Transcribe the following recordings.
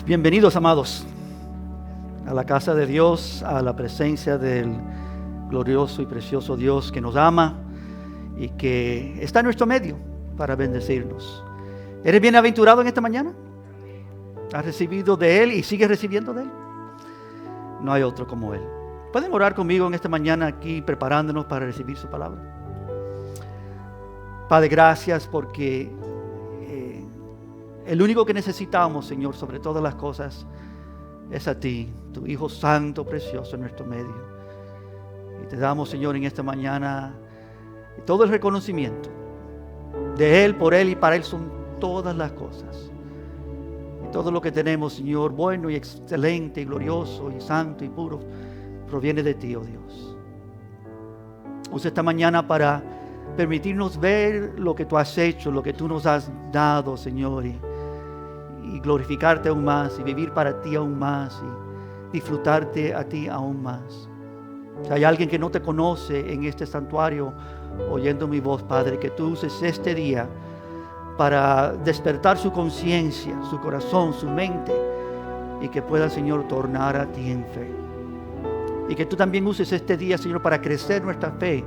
Bienvenidos, amados, a la casa de Dios, a la presencia del glorioso y precioso Dios que nos ama y que está en nuestro medio para bendecirnos. ¿Eres bienaventurado en esta mañana? ¿Has recibido de Él y sigues recibiendo de Él? No hay otro como Él. ¿Pueden orar conmigo en esta mañana aquí preparándonos para recibir su palabra? Padre, gracias porque el único que necesitamos, Señor, sobre todas las cosas, es a ti, tu Hijo Santo, precioso en nuestro medio. Y te damos, Señor, en esta mañana todo el reconocimiento de Él, por Él y para Él son todas las cosas. Y todo lo que tenemos, Señor, bueno y excelente y glorioso y santo y puro, proviene de ti, oh Dios. Usa esta mañana para permitirnos ver lo que tú has hecho, lo que tú nos has dado, Señor, y glorificarte aún más y vivir para ti aún más y disfrutarte a ti aún más. Si hay alguien que no te conoce en este santuario oyendo mi voz, Padre, que tú uses este día para despertar su conciencia, su corazón, su mente, y que pueda, Señor, tornar a ti en fe. Y que tú también uses este día, Señor, para crecer nuestra fe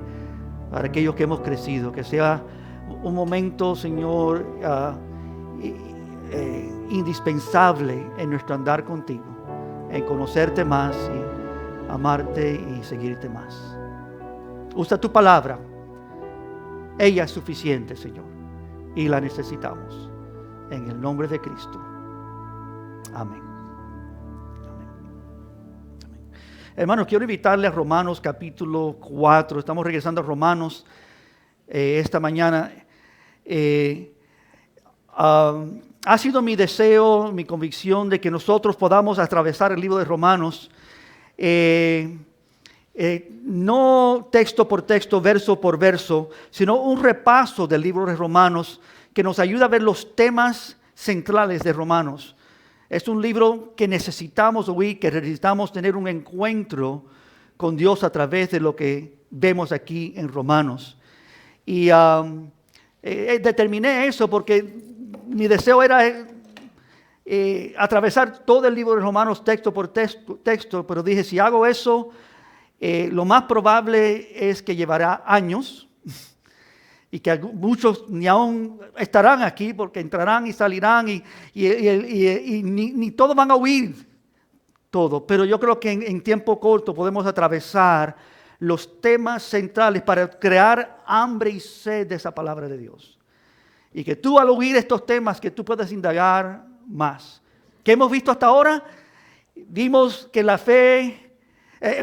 para aquellos que hemos crecido, que sea un momento, Señor, indispensable en nuestro andar contigo, en conocerte más y amarte y seguirte más. Usa tu palabra, ella es suficiente, Señor, y la necesitamos. En el nombre de Cristo. Amén. Hermanos, quiero invitarles a Romanos capítulo 4. Estamos regresando a Romanos esta mañana. Ha sido mi deseo, mi convicción de que nosotros podamos atravesar el libro de Romanos, no texto por texto, verso por verso, sino un repaso del libro de Romanos que nos ayuda a ver los temas centrales de Romanos. Es un libro que necesitamos oír, que necesitamos tener un encuentro con Dios a través de lo que vemos aquí en Romanos. Y determiné eso porque mi deseo era atravesar todo el libro de Romanos texto por texto, pero dije, si hago eso, lo más probable es que llevará años y que muchos ni aún estarán aquí porque entrarán y salirán y ni todos van a oír todo. Pero yo creo que en tiempo corto podemos atravesar los temas centrales para crear hambre y sed de esa palabra de Dios. Y que tú al oír estos temas, que tú puedas indagar más. ¿Qué hemos visto hasta ahora? Vimos que la fe,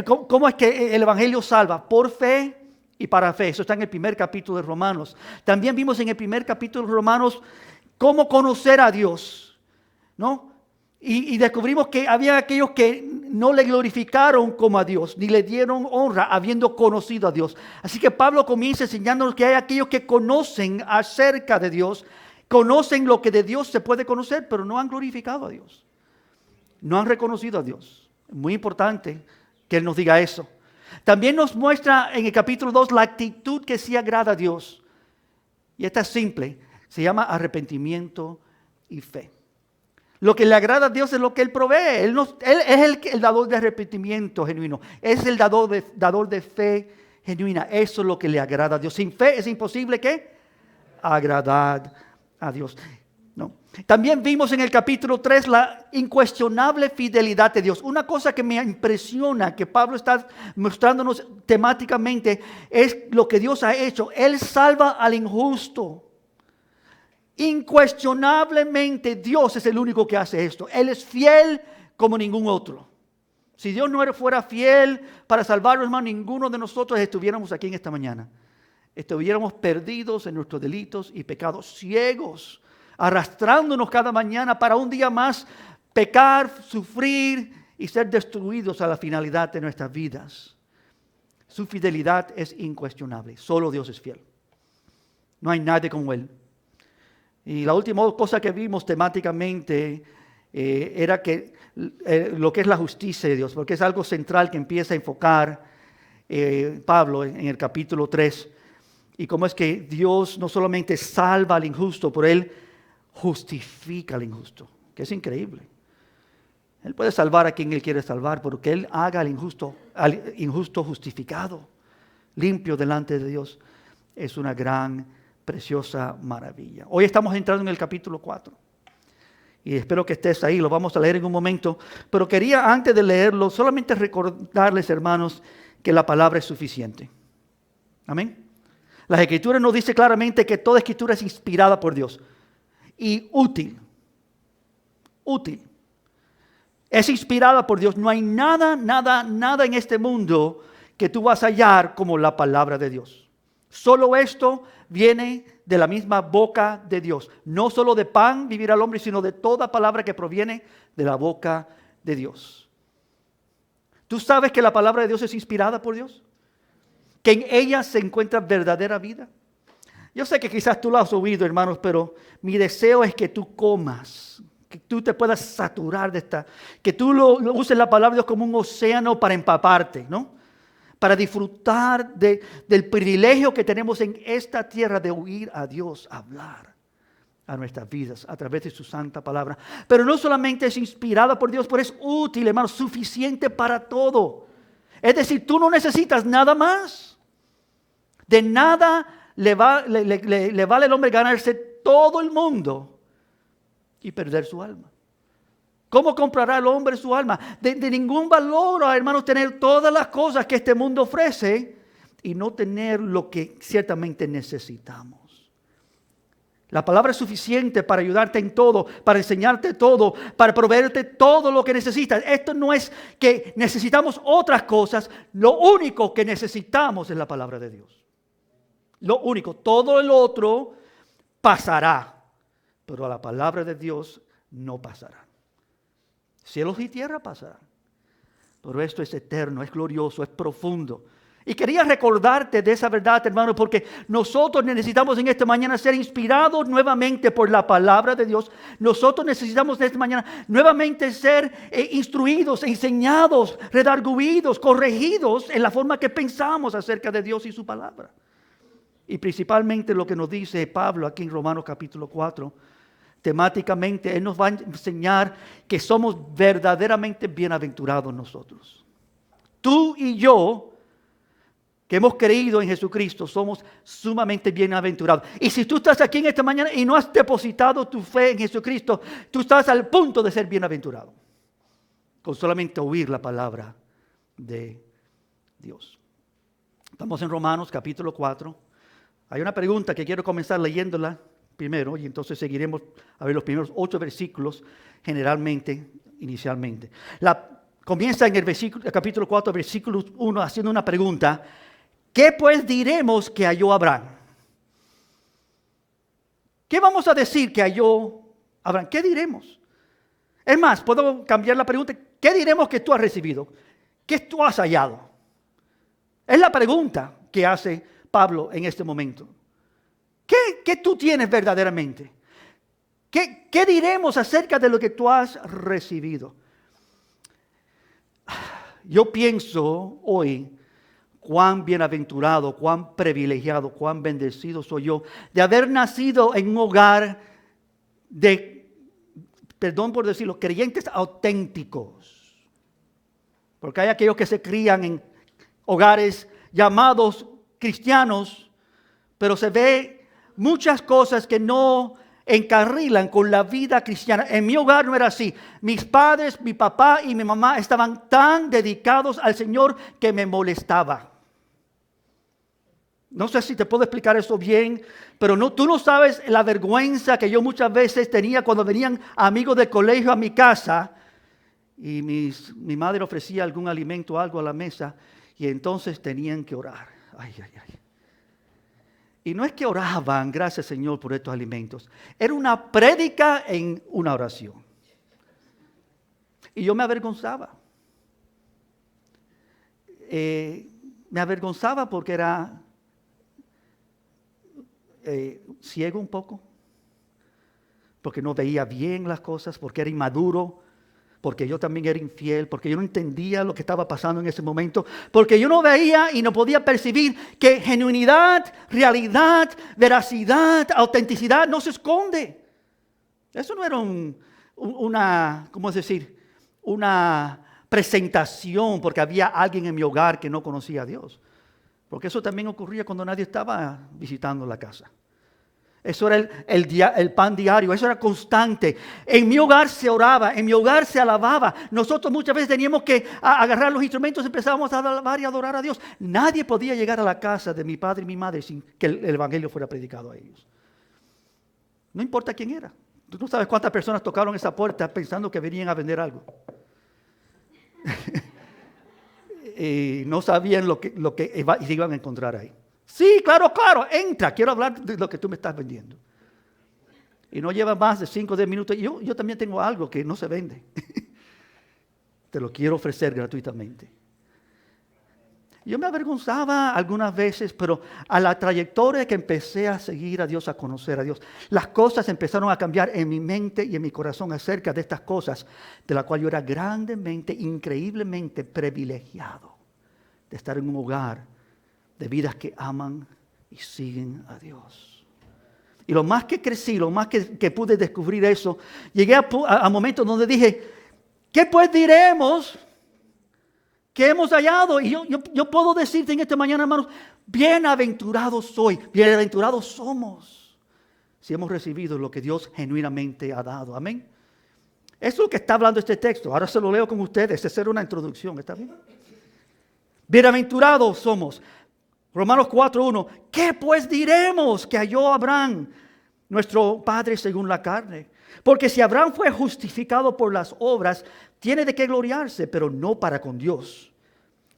¿cómo es que el Evangelio salva? Por fe y para fe. Eso está en el primer capítulo de Romanos. También vimos en el primer capítulo de Romanos cómo conocer a Dios, ¿no? Y descubrimos que había aquellos que no le glorificaron como a Dios, ni le dieron honra habiendo conocido a Dios. Así que Pablo comienza enseñándonos que hay aquellos que conocen acerca de Dios, conocen lo que de Dios se puede conocer, pero no han glorificado a Dios. No han reconocido a Dios. Es muy importante que Él nos diga eso. También nos muestra en el capítulo 2 la actitud que sí agrada a Dios. Y esta es simple, se llama arrepentimiento y fe. Lo que le agrada a Dios es lo que Él provee. Él es el dador de arrepentimiento genuino. Es el dador de fe genuina. Eso es lo que le agrada a Dios. Sin fe es imposible ¿qué? Agradar a Dios. No. También vimos en el capítulo 3 la incuestionable fidelidad de Dios. Una cosa que me impresiona, que Pablo está mostrándonos temáticamente, es lo que Dios ha hecho. Él salva al injusto. Incuestionablemente Dios es el único que hace esto. Él es fiel como ningún otro. Si Dios no fuera fiel para salvarnos, hermano, ninguno de nosotros estuviéramos aquí en esta mañana. Estuviéramos perdidos en nuestros delitos y pecados, ciegos, arrastrándonos cada mañana para un día más pecar, sufrir y ser destruidos a la finalidad de nuestras vidas. Su fidelidad es incuestionable. Solo Dios es fiel. No hay nadie como Él. Y la última cosa que vimos temáticamente era que lo que es la justicia de Dios, porque es algo central que empieza a enfocar Pablo en el capítulo 3. Y cómo es que Dios no solamente salva al injusto, pero Él justifica al injusto, que es increíble. Él puede salvar a quien Él quiere salvar, pero que Él haga al injusto justificado, limpio delante de Dios, es una gran, preciosa maravilla. Hoy estamos entrando en el capítulo 4. Y espero que estés ahí, lo vamos a leer en un momento. Pero quería, antes de leerlo, solamente recordarles, hermanos, que la palabra es suficiente. Amén. Las Escrituras nos dice claramente que toda Escritura es inspirada por Dios y útil. Útil. Es inspirada por Dios. No hay nada en este mundo que tú vas a hallar como la palabra de Dios. Solo esto viene de la misma boca de Dios. No solo de pan vivirá el hombre, sino de toda palabra que proviene de la boca de Dios. ¿Tú sabes que la palabra de Dios es inspirada por Dios? Que en ella se encuentra verdadera vida. Yo sé que quizás tú lo has oído, hermanos, pero mi deseo es que tú comas, que tú te puedas saturar de esta, que tú lo uses la palabra de Dios como un océano para empaparte, ¿no? Para disfrutar del privilegio que tenemos en esta tierra de oír a Dios hablar a nuestras vidas a través de su santa palabra. Pero no solamente es inspirada por Dios, pero es útil, hermano, suficiente para todo. Es decir, tú no necesitas nada más. De nada le vale al hombre ganarse todo el mundo y perder su alma. ¿Cómo comprará el hombre su alma? De ningún valor, hermanos, tener todas las cosas que este mundo ofrece y no tener lo que ciertamente necesitamos. La palabra es suficiente para ayudarte en todo, para enseñarte todo, para proveerte todo lo que necesitas. Esto no es que necesitamos otras cosas. Lo único que necesitamos es la palabra de Dios. Lo único. Todo el otro pasará, pero la palabra de Dios no pasará. Cielos y tierra pasarán, pero esto es eterno, es glorioso, es profundo. Y quería recordarte de esa verdad, hermano, porque nosotros necesitamos en esta mañana ser inspirados nuevamente por la palabra de Dios. Nosotros necesitamos en esta mañana nuevamente ser instruidos, enseñados, redarguidos, corregidos en la forma que pensamos acerca de Dios y su palabra. Y principalmente lo que nos dice Pablo aquí en Romanos capítulo 4. Temáticamente, Él nos va a enseñar que somos verdaderamente bienaventurados nosotros. Tú y yo, que hemos creído en Jesucristo, somos sumamente bienaventurados. Y si tú estás aquí en esta mañana y no has depositado tu fe en Jesucristo, tú estás al punto de ser bienaventurado. Con solamente oír la palabra de Dios. Estamos en Romanos capítulo 4. Hay una pregunta que quiero comenzar leyéndola primero, y entonces seguiremos a ver los primeros 8 versículos inicialmente. Comienza en el capítulo 4, versículo 1, haciendo una pregunta. ¿Qué pues diremos que halló Abraham? ¿Qué vamos a decir que halló Abraham? ¿Qué diremos? Es más, puedo cambiar la pregunta. ¿Qué diremos que tú has recibido? ¿Qué tú has hallado? Es la pregunta que hace Pablo en este momento. ¿Qué tú tienes verdaderamente? ¿Qué diremos acerca de lo que tú has recibido? Yo pienso hoy cuán bienaventurado, cuán privilegiado, cuán bendecido soy yo de haber nacido en un hogar de, perdón por decirlo, creyentes auténticos. Porque hay aquellos que se crían en hogares llamados cristianos, pero se ve muchas cosas que no encarrilan con la vida cristiana. En mi hogar no era así. Mis padres, mi papá y mi mamá estaban tan dedicados al Señor que me molestaba. No sé si te puedo explicar eso bien, pero tú no sabes la vergüenza que yo muchas veces tenía cuando venían amigos del colegio a mi casa y mi madre ofrecía algún alimento o algo a la mesa y entonces tenían que orar. Ay. Y no es que oraban, gracias Señor por estos alimentos. Era una prédica en una oración. Y yo me avergonzaba. Me avergonzaba porque era ciego un poco. Porque no veía bien las cosas, porque era inmaduro. Porque yo también era infiel, porque yo no entendía lo que estaba pasando en ese momento, porque yo no veía y no podía percibir que genuinidad, realidad, veracidad, autenticidad no se esconde. Eso no era ¿cómo es decir? una presentación porque había alguien en mi hogar que no conocía a Dios. Porque eso también ocurría cuando nadie estaba visitando la casa. Eso era el pan diario, eso era constante. En mi hogar se oraba, en mi hogar se alababa. Nosotros muchas veces teníamos que agarrar los instrumentos y empezábamos a alabar y adorar a Dios. Nadie podía llegar a la casa de mi padre y mi madre sin que el evangelio fuera predicado a ellos. No importa quién era. Tú no sabes cuántas personas tocaron esa puerta pensando que venían a vender algo. Y no sabían lo que iban a encontrar ahí. Sí, claro, entra, quiero hablar de lo que tú me estás vendiendo. Y no lleva más de 5 o 10 minutos. Yo también tengo algo que no se vende. Te lo quiero ofrecer gratuitamente. Yo me avergonzaba algunas veces, pero a la trayectoria que empecé a seguir a Dios, a conocer a Dios, las cosas empezaron a cambiar en mi mente y en mi corazón acerca de estas cosas, de la cual yo era grandemente, increíblemente privilegiado de estar en un hogar de vidas que aman y siguen a Dios. Y lo más que crecí, lo más que pude descubrir eso, llegué a momentos donde dije, ¿qué pues diremos que hemos hallado? Y yo puedo decirte en esta mañana, hermanos, bienaventurados soy, bienaventurados somos, si hemos recibido lo que Dios genuinamente ha dado. Amén. Eso es lo que está hablando este texto. Ahora se lo leo con ustedes. Esa era una introducción, ¿está bien? Bienaventurados somos. Romanos 4:1. ¿Qué pues diremos que halló Abraham, nuestro padre según la carne? Porque si Abraham fue justificado por las obras, tiene de qué gloriarse, pero no para con Dios.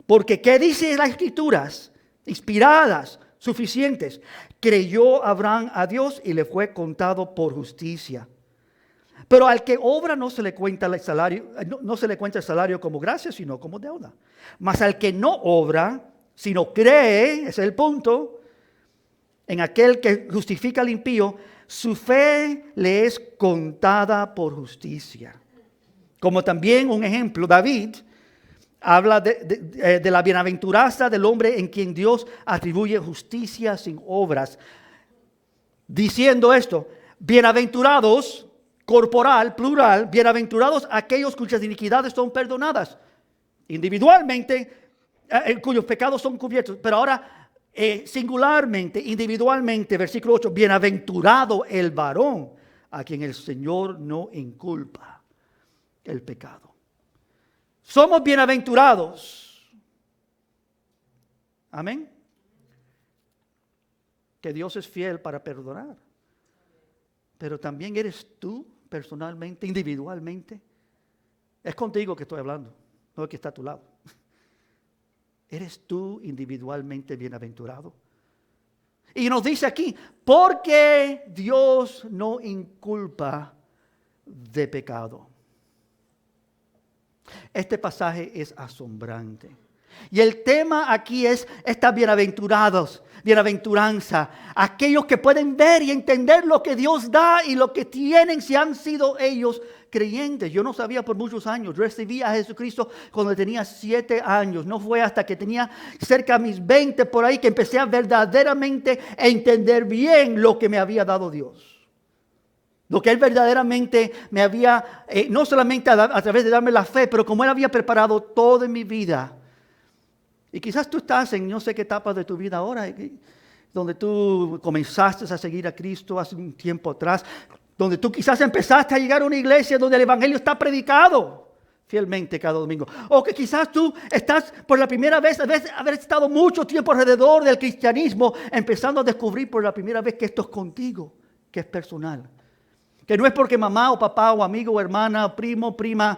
Porque ¿qué dice las Escrituras? Inspiradas, suficientes. Creyó Abraham a Dios y le fue contado por justicia. Pero al que obra no se le cuenta el salario, no se le cuenta el salario como gracia, sino como deuda. Mas al que no obra, sino cree, ese es el punto, en aquel que justifica al impío, su fe le es contada por justicia. Como también un ejemplo, David habla de la bienaventuranza del hombre en quien Dios atribuye justicia sin obras. Diciendo esto, bienaventurados, corporal, plural, bienaventurados aquellos cuyas iniquidades son perdonadas. Individualmente, cuyos pecados son cubiertos. Pero ahora, singularmente, individualmente, versículo 8, bienaventurado el varón a quien el Señor no inculpa el pecado. Somos bienaventurados. Amén. Que Dios es fiel para perdonar. Pero también eres tú personalmente, individualmente. Es contigo que estoy hablando, no el que está a tu lado. ¿Eres tú individualmente bienaventurado? Y nos dice aquí, porque Dios no inculpa de pecado. Este pasaje es asombrante. Y el tema aquí es estas bienaventuranza, aquellos que pueden ver y entender lo que Dios da y lo que tienen si han sido ellos creyentes. Yo no sabía por muchos años. Yo recibí a Jesucristo cuando tenía 7 años. No fue hasta que tenía cerca de mis 20 por ahí que empecé a verdaderamente entender bien lo que me había dado Dios. Lo que Él verdaderamente me había, no solamente a través de darme la fe, pero como Él había preparado todo en mi vida. Y quizás tú estás en no sé qué etapa de tu vida ahora, donde tú comenzaste a seguir a Cristo hace un tiempo atrás, donde tú quizás empezaste a llegar a una iglesia donde el evangelio está predicado fielmente cada domingo. O que quizás tú estás por la primera vez, a veces haber estado mucho tiempo alrededor del cristianismo, empezando a descubrir por la primera vez que esto es contigo, que es personal. Que no es porque mamá o papá o amigo o hermana, primo, prima,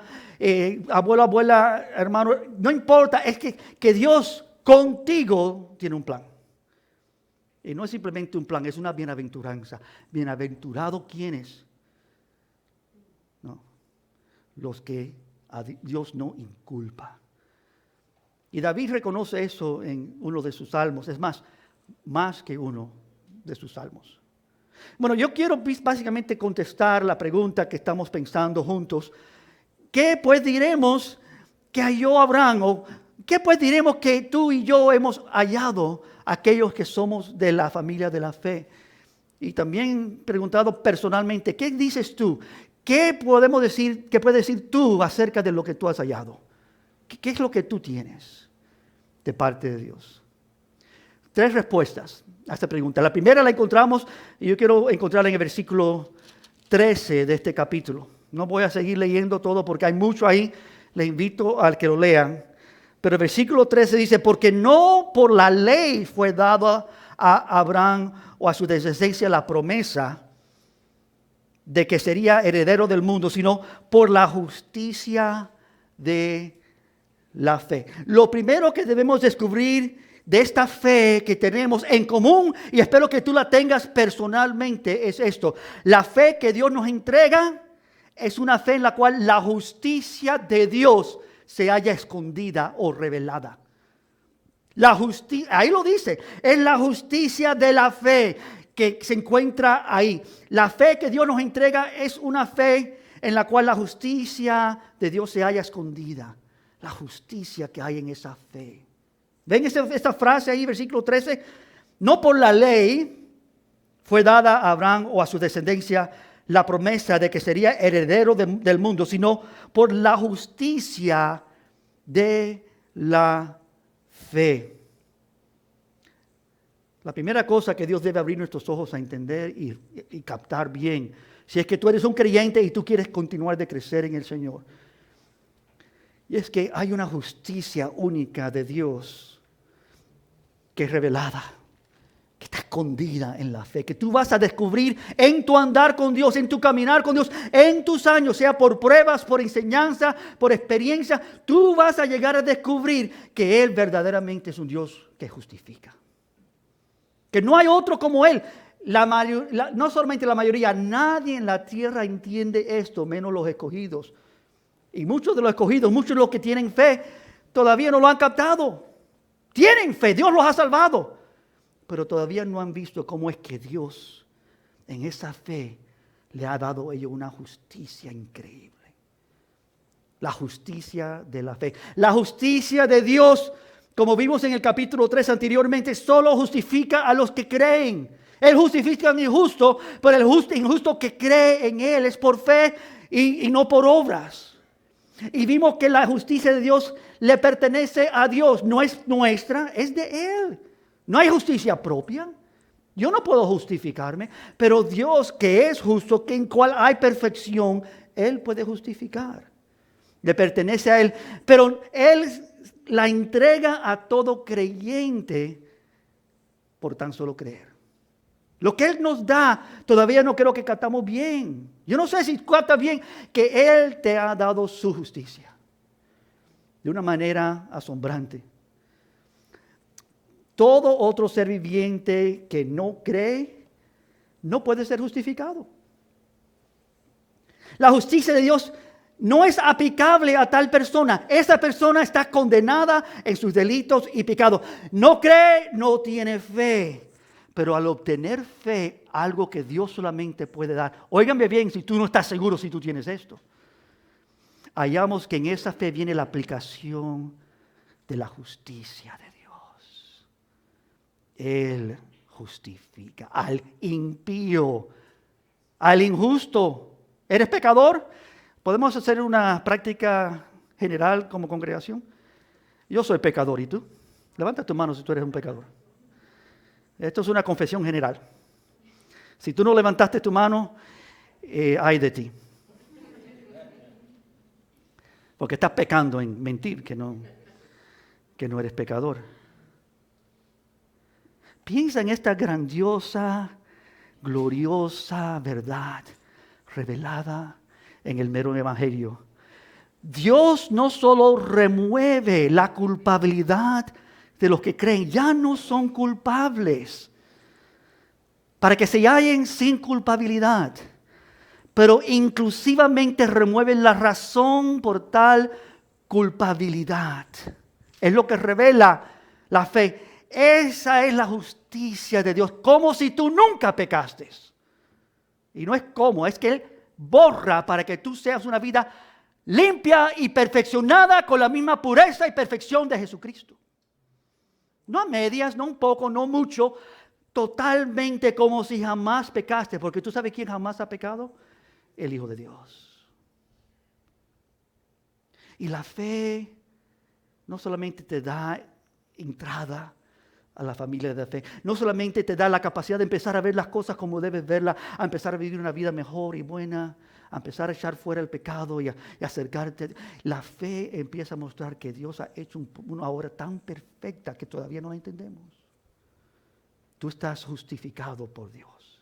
abuelo, abuela, hermano, no importa, es que Dios contigo tiene un plan. Y no es simplemente un plan, es una bienaventuranza. Bienaventurado, ¿quiénes? No, los que a Dios no inculpa. Y David reconoce eso en uno de sus salmos, es más que uno de sus salmos. Bueno, yo quiero básicamente contestar la pregunta que estamos pensando juntos. ¿Qué pues diremos que halló Abraham? ¿O qué pues diremos que tú y yo hemos hallado aquellos que somos de la familia de la fe? Y también preguntado personalmente, ¿qué dices tú? ¿qué podemos decir, qué puedes decir tú acerca de lo que tú has hallado? ¿Qué es lo que tú tienes de parte de Dios? 3 respuestas a esta pregunta. La primera la encontramos, y yo quiero encontrarla en el versículo 13 de este capítulo. No voy a seguir leyendo todo porque hay mucho ahí. Les invito a que lo lean. Pero el versículo 13 dice, porque no por la ley fue dada a Abraham o a su descendencia la promesa de que sería heredero del mundo, sino por la justicia de la fe. Lo primero que debemos descubrir de esta fe que tenemos en común, y espero que tú la tengas personalmente, es esto. La fe que Dios nos entrega es una fe en la cual la justicia de Dios se halla escondida o revelada. La justicia, ahí lo dice, es la justicia de la fe que se encuentra ahí. La fe que Dios nos entrega es una fe en la cual la justicia de Dios se halla escondida. La justicia que hay en esa fe. ¿Ven esta frase ahí, versículo 13? No por la ley fue dada a Abraham o a su descendencia la promesa de que sería heredero del mundo, sino por la justicia de la fe. La primera cosa que Dios debe abrir nuestros ojos a entender y captar bien, si es que tú eres un creyente y tú quieres continuar de crecer en el Señor, y es que hay una justicia única de Dios que es revelada, que está escondida en la fe, que tú vas a descubrir en tu andar con Dios, en tu caminar con Dios, en tus años, sea por pruebas, por enseñanza, por experiencia, tú vas a llegar a descubrir que Él verdaderamente es un Dios que justifica. Que no hay otro como Él. No solamente la mayoría, nadie en la tierra entiende esto, menos los escogidos. Y muchos de los escogidos, muchos de los que tienen fe, todavía no lo han captado. Tienen fe, Dios los ha salvado. Pero todavía no han visto cómo es que Dios en esa fe le ha dado a ellos una justicia increíble. La justicia de la fe. La justicia de Dios, como vimos en el capítulo 3 anteriormente, solo justifica a los que creen. Él justifica al injusto, pero el injusto que cree en Él es por fe y no por obras. Y vimos que la justicia de Dios le pertenece a Dios, no es nuestra, es de Él. No hay justicia propia. Yo no puedo justificarme, pero Dios, que es justo, que en cual hay perfección, Él puede justificar. Le pertenece a Él, pero Él la entrega a todo creyente por tan solo creer. Lo que Él nos da, todavía no creo que captamos bien. Yo no sé si captas bien que Él te ha dado su justicia. De una manera asombrante. Todo otro ser viviente que no cree, no puede ser justificado. La justicia de Dios no es aplicable a tal persona. Esa persona está condenada en sus delitos y pecados. No cree, no tiene fe. Pero al obtener fe, algo que Dios solamente puede dar. Óiganme bien, si tú no estás seguro si tú tienes esto. Hallamos que en esa fe viene la aplicación de la justicia de Dios. Él justifica al impío, al injusto. ¿Eres pecador? ¿Podemos hacer una práctica general como congregación? Yo soy pecador, ¿y tú? Levanta tu mano si tú eres un pecador. Esto es una confesión general. Si tú no levantaste tu mano, ay de ti. Porque estás pecando en mentir que no eres pecador. Piensa en esta grandiosa, gloriosa verdad revelada en el mero evangelio. Dios no solo remueve la culpabilidad de los que creen, ya no son culpables, para que se hallen sin culpabilidad, pero inclusivamente remueven la razón por tal culpabilidad. Es lo que revela la fe. Esa es la justicia de Dios, como si tú nunca pecaste. Y no es como, es que Él borra para que tú seas una vida limpia y perfeccionada con la misma pureza y perfección de Jesucristo. No a medias, no un poco, no mucho, totalmente como si jamás pecaste. Porque tú sabes quién jamás ha pecado. el Hijo de Dios. Y la fe no solamente te da entrada a la familia de fe, no solamente te da la capacidad de empezar a ver las cosas como debes verlas, a empezar a vivir una vida mejor y buena, a empezar a echar fuera el pecado y acercarte. La fe empieza a mostrar que Dios ha hecho una obra tan perfecta que todavía no la entendemos. Tú estás justificado por Dios.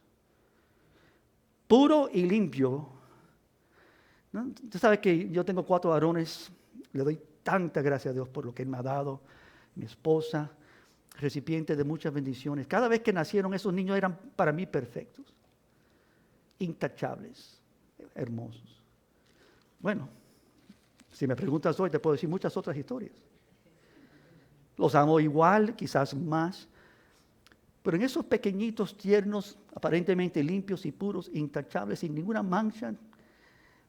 Puro y limpio. ¿No? Tú sabes que yo tengo 4 varones. Le doy tanta gracia a Dios por lo que Él me ha dado. Mi esposa, recipiente de muchas bendiciones. Cada vez que nacieron esos niños eran para mí perfectos. Intachables. Hermosos. Bueno, si me preguntas hoy te puedo decir muchas otras historias. Los amo igual, quizás más. Pero en esos pequeñitos, tiernos, aparentemente limpios y puros, intachables, sin ninguna mancha,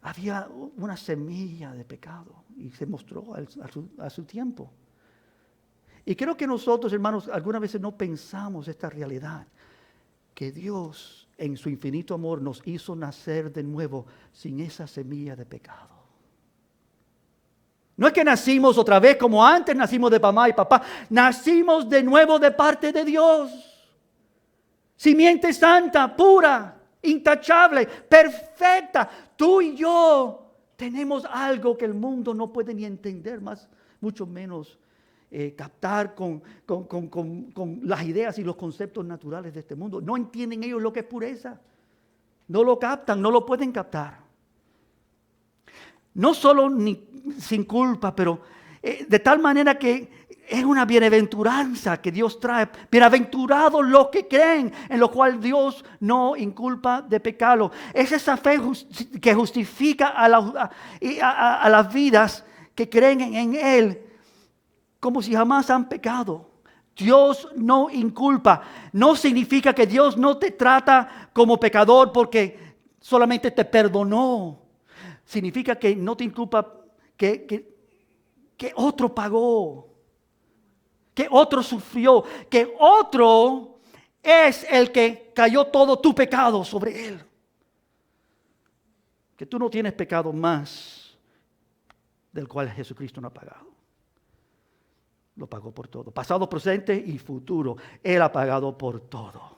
había una semilla de pecado y se mostró a su tiempo. Y creo que nosotros, hermanos, algunas veces no pensamos esta realidad, que Dios en su infinito amor nos hizo nacer de nuevo sin esa semilla de pecado. No es que nacimos otra vez como antes nacimos de mamá y papá, nacimos de nuevo de parte de Dios. Simiente santa, pura, intachable, perfecta. Tú y yo tenemos algo que el mundo no puede ni entender, más, mucho menos captar con las ideas y los conceptos naturales de este mundo. No entienden ellos lo que es pureza. No lo captan, no lo pueden captar. No solo sin culpa, pero de tal manera que es una bienaventuranza que Dios trae. Bienaventurados los que creen, en lo cual Dios no inculpa de pecado. Es esa fe que justifica a las vidas que creen en Él, como si jamás han pecado. Dios no inculpa. No significa que Dios no te trata como pecador porque solamente te perdonó. Significa que no te inculpa que otro pagó, que otro sufrió, que otro es el que cayó todo tu pecado sobre él. Que tú no tienes pecado más del cual Jesucristo no ha pagado. Lo pagó por todo, pasado, presente y futuro. Él ha pagado por todo.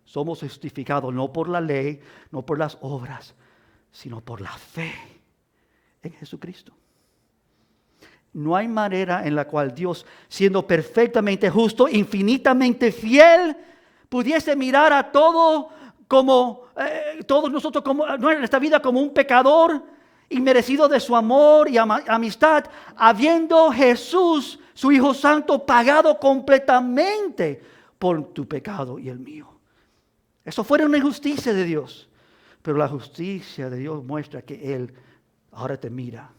Somos justificados no por la ley, no por las obras, sino por la fe en Jesucristo. No hay manera en la cual Dios, siendo perfectamente justo, infinitamente fiel, pudiese mirar a todo como todos nosotros, como nuestra vida, como un pecador inmerecido de su amor y amistad, habiendo Jesús, su Hijo Santo, pagado completamente por tu pecado y el mío. Eso fuera una injusticia de Dios, pero la justicia de Dios muestra que Él ahora te mira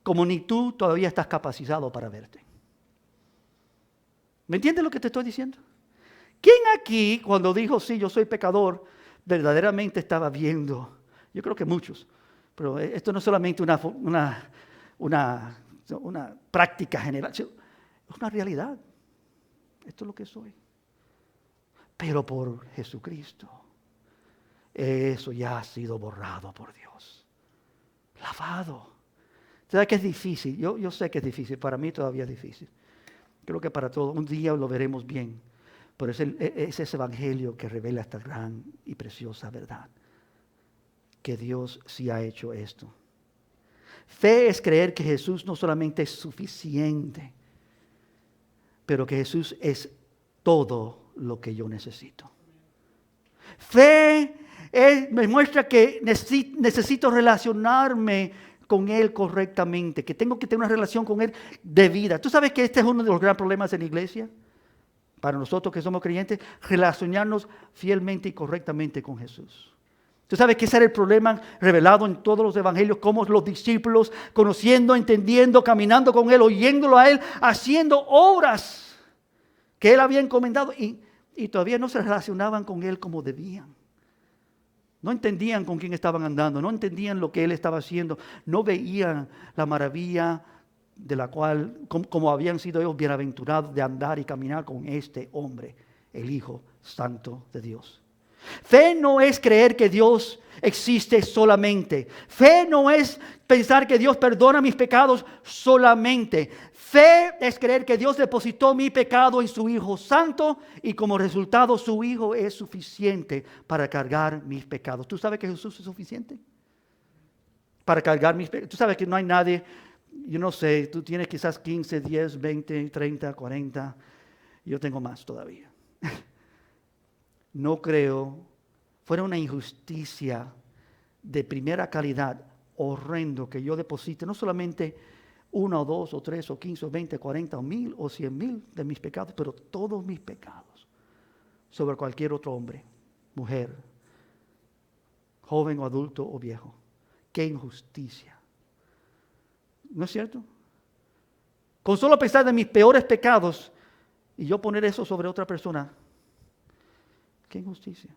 como ni tú todavía estás capacitado para verte. ¿Me entiendes lo que te estoy diciendo? ¿Quién aquí, cuando dijo, sí, yo soy pecador, verdaderamente estaba viendo? Yo creo que muchos, pero esto no es solamente una práctica general, es una realidad. Esto es lo que soy. Pero por Jesucristo, eso ya ha sido borrado por Dios. Lavado. ¿Sabes que es difícil? Yo sé que es difícil, para mí todavía es difícil. Creo que para todos, un día lo veremos bien. Pero es ese evangelio que revela esta gran y preciosa verdad. Que Dios sí ha hecho esto. Fe es creer que Jesús no solamente es suficiente, pero que Jesús es todo lo que yo necesito. Fe me muestra que necesito relacionarme con Él correctamente, que tengo que tener una relación con Él de vida. ¿Tú sabes que este es uno de los grandes problemas en la iglesia? Para nosotros que somos creyentes, relacionarnos fielmente y correctamente con Jesús. ¿Tú sabes que ese era el problema revelado en todos los evangelios? Cómo los discípulos, conociendo, entendiendo, caminando con Él, oyéndolo a Él, haciendo obras que Él había encomendado y todavía no se relacionaban con Él como debían. No entendían con quién estaban andando, no entendían lo que Él estaba haciendo, no veían la maravilla de la cual, como habían sido ellos bienaventurados de andar y caminar con este hombre, el Hijo Santo de Dios. Fe no es creer que Dios existe solamente. Fe no es pensar que Dios perdona mis pecados solamente. Fe es creer que Dios depositó mi pecado en su Hijo Santo y como resultado su Hijo es suficiente para cargar mis pecados. ¿Tú sabes que Jesús es suficiente para cargar mis pecados? Tú sabes que no hay nadie, yo no sé, tú tienes quizás 15, 10, 20, 30, 40. Yo tengo más todavía. No creo, fuera una injusticia de primera calidad, horrendo, que yo deposite no solamente 1 o 2 o 3 o 15 o 20, 40 o 1000 o 100,000 de mis pecados, pero todos mis pecados sobre cualquier otro hombre, mujer, joven o adulto o viejo. ¡Qué injusticia! ¿No es cierto? Con solo pensar de mis peores pecados y yo poner eso sobre otra persona, ¡qué injusticia!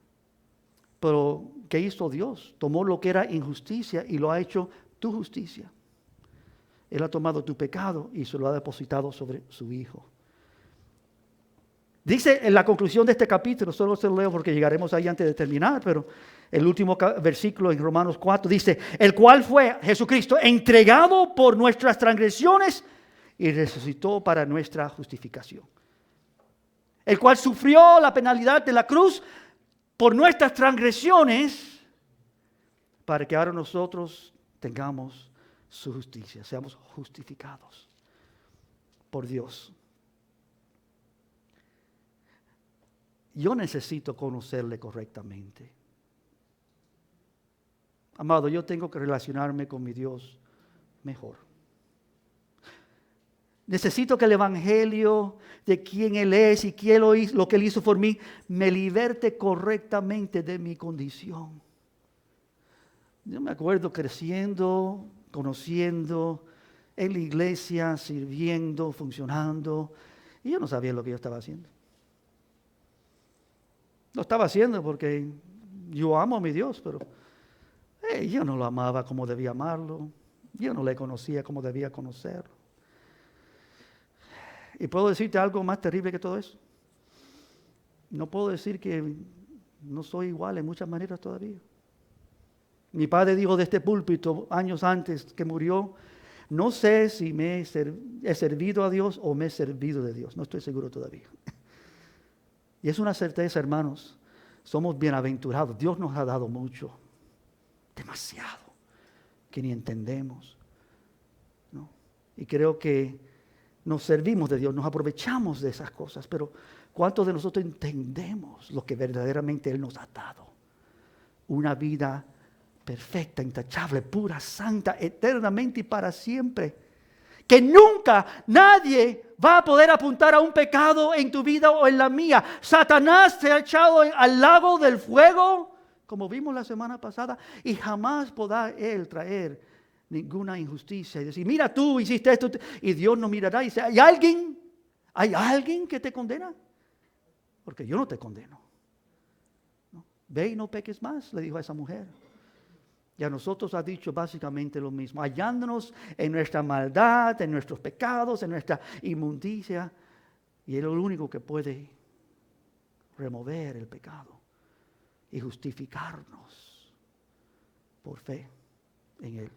Pero, ¿qué hizo Dios? Tomó lo que era injusticia y lo ha hecho tu justicia. Él ha tomado tu pecado y se lo ha depositado sobre su Hijo. Dice en la conclusión de este capítulo, solo se lo leo porque llegaremos ahí antes de terminar, pero el último versículo en Romanos 4 dice, el cual fue Jesucristo entregado por nuestras transgresiones y resucitó para nuestra justificación. El cual sufrió la penalidad de la cruz por nuestras transgresiones, para que ahora nosotros tengamos su justicia, seamos justificados por Dios. Yo necesito conocerle correctamente. Amado, yo tengo que relacionarme con mi Dios mejor. Necesito que el Evangelio de quién Él es y quién lo que Él hizo por mí me liberte correctamente de mi condición. Yo me acuerdo creciendo, conociendo, en la iglesia, sirviendo, funcionando, y yo no sabía lo que yo estaba haciendo. Lo estaba haciendo porque yo amo a mi Dios, pero yo no lo amaba como debía amarlo. Yo no le conocía como debía conocerlo. Y puedo decirte algo más terrible que todo eso. No puedo decir que no soy igual en muchas maneras todavía. Mi padre dijo de este púlpito años antes que murió, no sé si he servido a Dios o me he servido de Dios. No estoy seguro todavía. Y es una certeza, hermanos. Somos bienaventurados. Dios nos ha dado mucho. Demasiado. Que ni entendemos. ¿No? Y creo que nos servimos de Dios, nos aprovechamos de esas cosas, pero ¿cuántos de nosotros entendemos lo que verdaderamente Él nos ha dado? Una vida perfecta, intachable, pura, santa, eternamente y para siempre. Que nunca nadie va a poder apuntar a un pecado en tu vida o en la mía. Satanás se ha echado al lago del fuego, como vimos la semana pasada, y jamás podrá él traer ninguna injusticia y decir, mira tú hiciste esto, y Dios nos mirará y dice, ¿hay alguien que te condena? Porque yo no te condeno. ¿No? Ve y no peques más, le dijo a esa mujer. Y a nosotros ha dicho básicamente lo mismo, hallándonos en nuestra maldad, en nuestros pecados, en nuestra inmundicia, y Él es el único que puede remover el pecado y justificarnos por fe en Él.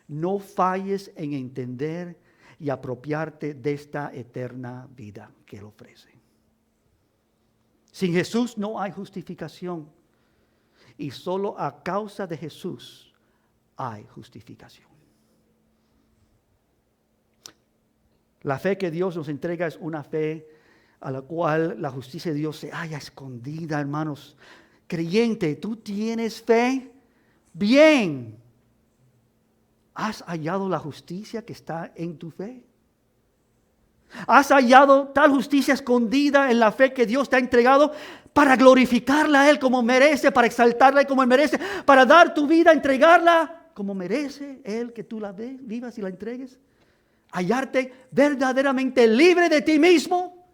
No falles en entender y apropiarte de esta eterna vida que Él ofrece. Sin Jesús no hay justificación. Y solo a causa de Jesús hay justificación. La fe que Dios nos entrega es una fe a la cual la justicia de Dios se halla escondida, hermanos. Creyente, ¿tú tienes fe? Bien. ¿Has hallado la justicia que está en tu fe? ¿Has hallado tal justicia escondida en la fe que Dios te ha entregado para glorificarla a Él como merece, para exaltarla a Él como Él merece, para dar tu vida, entregarla como merece Él que tú la vivas y la entregues? Hallarte verdaderamente libre de ti mismo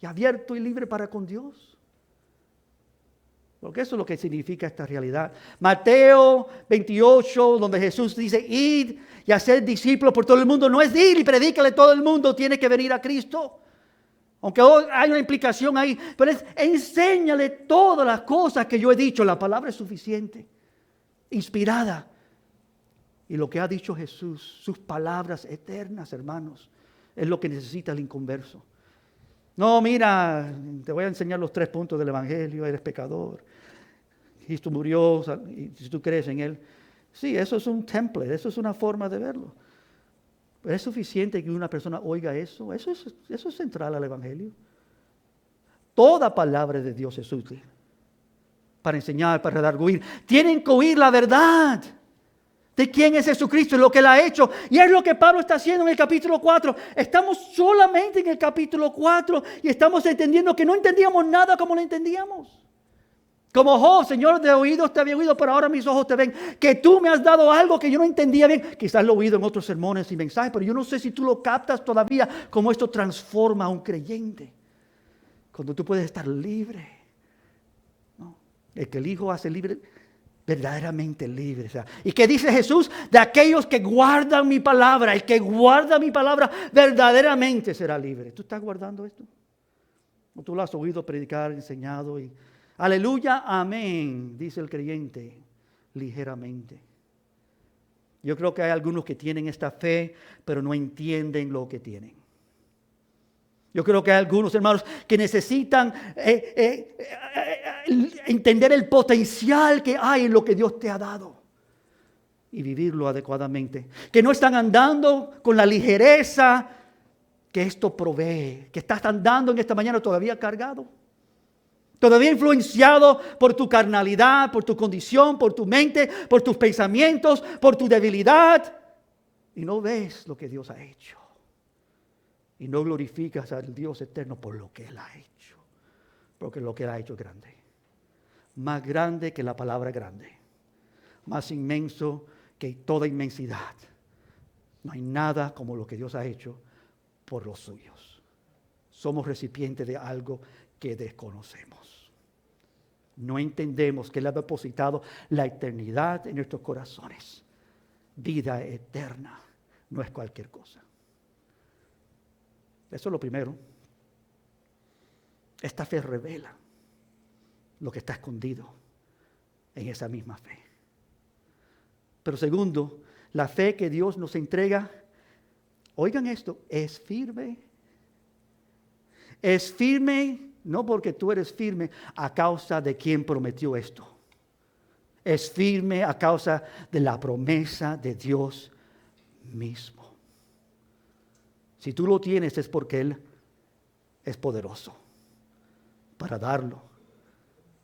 y abierto y libre para con Dios. Porque eso es lo que significa esta realidad. Mateo 28, donde Jesús dice, id y hacer discípulos por todo el mundo. No es ir y predícale a todo el mundo, tiene que venir a Cristo. Aunque hoy hay una implicación ahí, pero enséñale todas las cosas que yo he dicho. La palabra es suficiente, inspirada. Y lo que ha dicho Jesús, sus palabras eternas, hermanos, es lo que necesita el inconverso. No, mira, te voy a enseñar los 3 puntos del Evangelio, eres pecador. Cristo murió, y si tú crees en Él. Sí, eso es un template, eso es una forma de verlo. Pero es suficiente que una persona oiga eso. Eso es central al Evangelio. Toda palabra de Dios es útil para enseñar, para redarguir. Tienen que oír la verdad de quién es Jesucristo y lo que Él ha hecho. Y es lo que Pablo está haciendo en el capítulo 4. Estamos solamente en el capítulo 4 y estamos entendiendo que no entendíamos nada como lo entendíamos. Como Job, Señor, de oídos te había oído, pero ahora mis ojos te ven. Que tú me has dado algo que yo no entendía bien. Quizás lo he oído en otros sermones y mensajes, pero yo no sé si tú lo captas todavía, cómo esto transforma a un creyente. Cuando tú puedes estar libre. ¿No? El que el Hijo hace libre, verdaderamente libre. O sea, ¿y qué dice Jesús? De aquellos que guardan mi palabra. El que guarda mi palabra verdaderamente será libre. ¿Tú estás guardando esto? ¿O tú lo has oído predicar, enseñado y... Aleluya, amén, dice el creyente, ligeramente. Yo creo que hay algunos que tienen esta fe, pero no entienden lo que tienen. Yo creo que hay algunos hermanos que necesitan entender el potencial que hay en lo que Dios te ha dado y vivirlo adecuadamente. Que no están andando con la ligereza que esto provee, que estás andando en esta mañana todavía cargado. Todavía influenciado por tu carnalidad, por tu condición, por tu mente, por tus pensamientos, por tu debilidad. Y no ves lo que Dios ha hecho. Y no glorificas al Dios eterno por lo que Él ha hecho. Porque lo que Él ha hecho es grande. Más grande que la palabra grande. Más inmenso que toda inmensidad. No hay nada como lo que Dios ha hecho por los suyos. Somos recipientes de algo que desconocemos. No entendemos que Él ha depositado la eternidad en nuestros corazones. Vida eterna no es cualquier cosa. Eso es lo primero. Esta fe revela lo que está escondido en esa misma fe. Pero segundo, la fe que Dios nos entrega, oigan esto, es firme. Es firme. No porque tú eres firme a causa de quien prometió esto. Es firme a causa de la promesa de Dios mismo. Si tú lo tienes es porque Él es poderoso para darlo.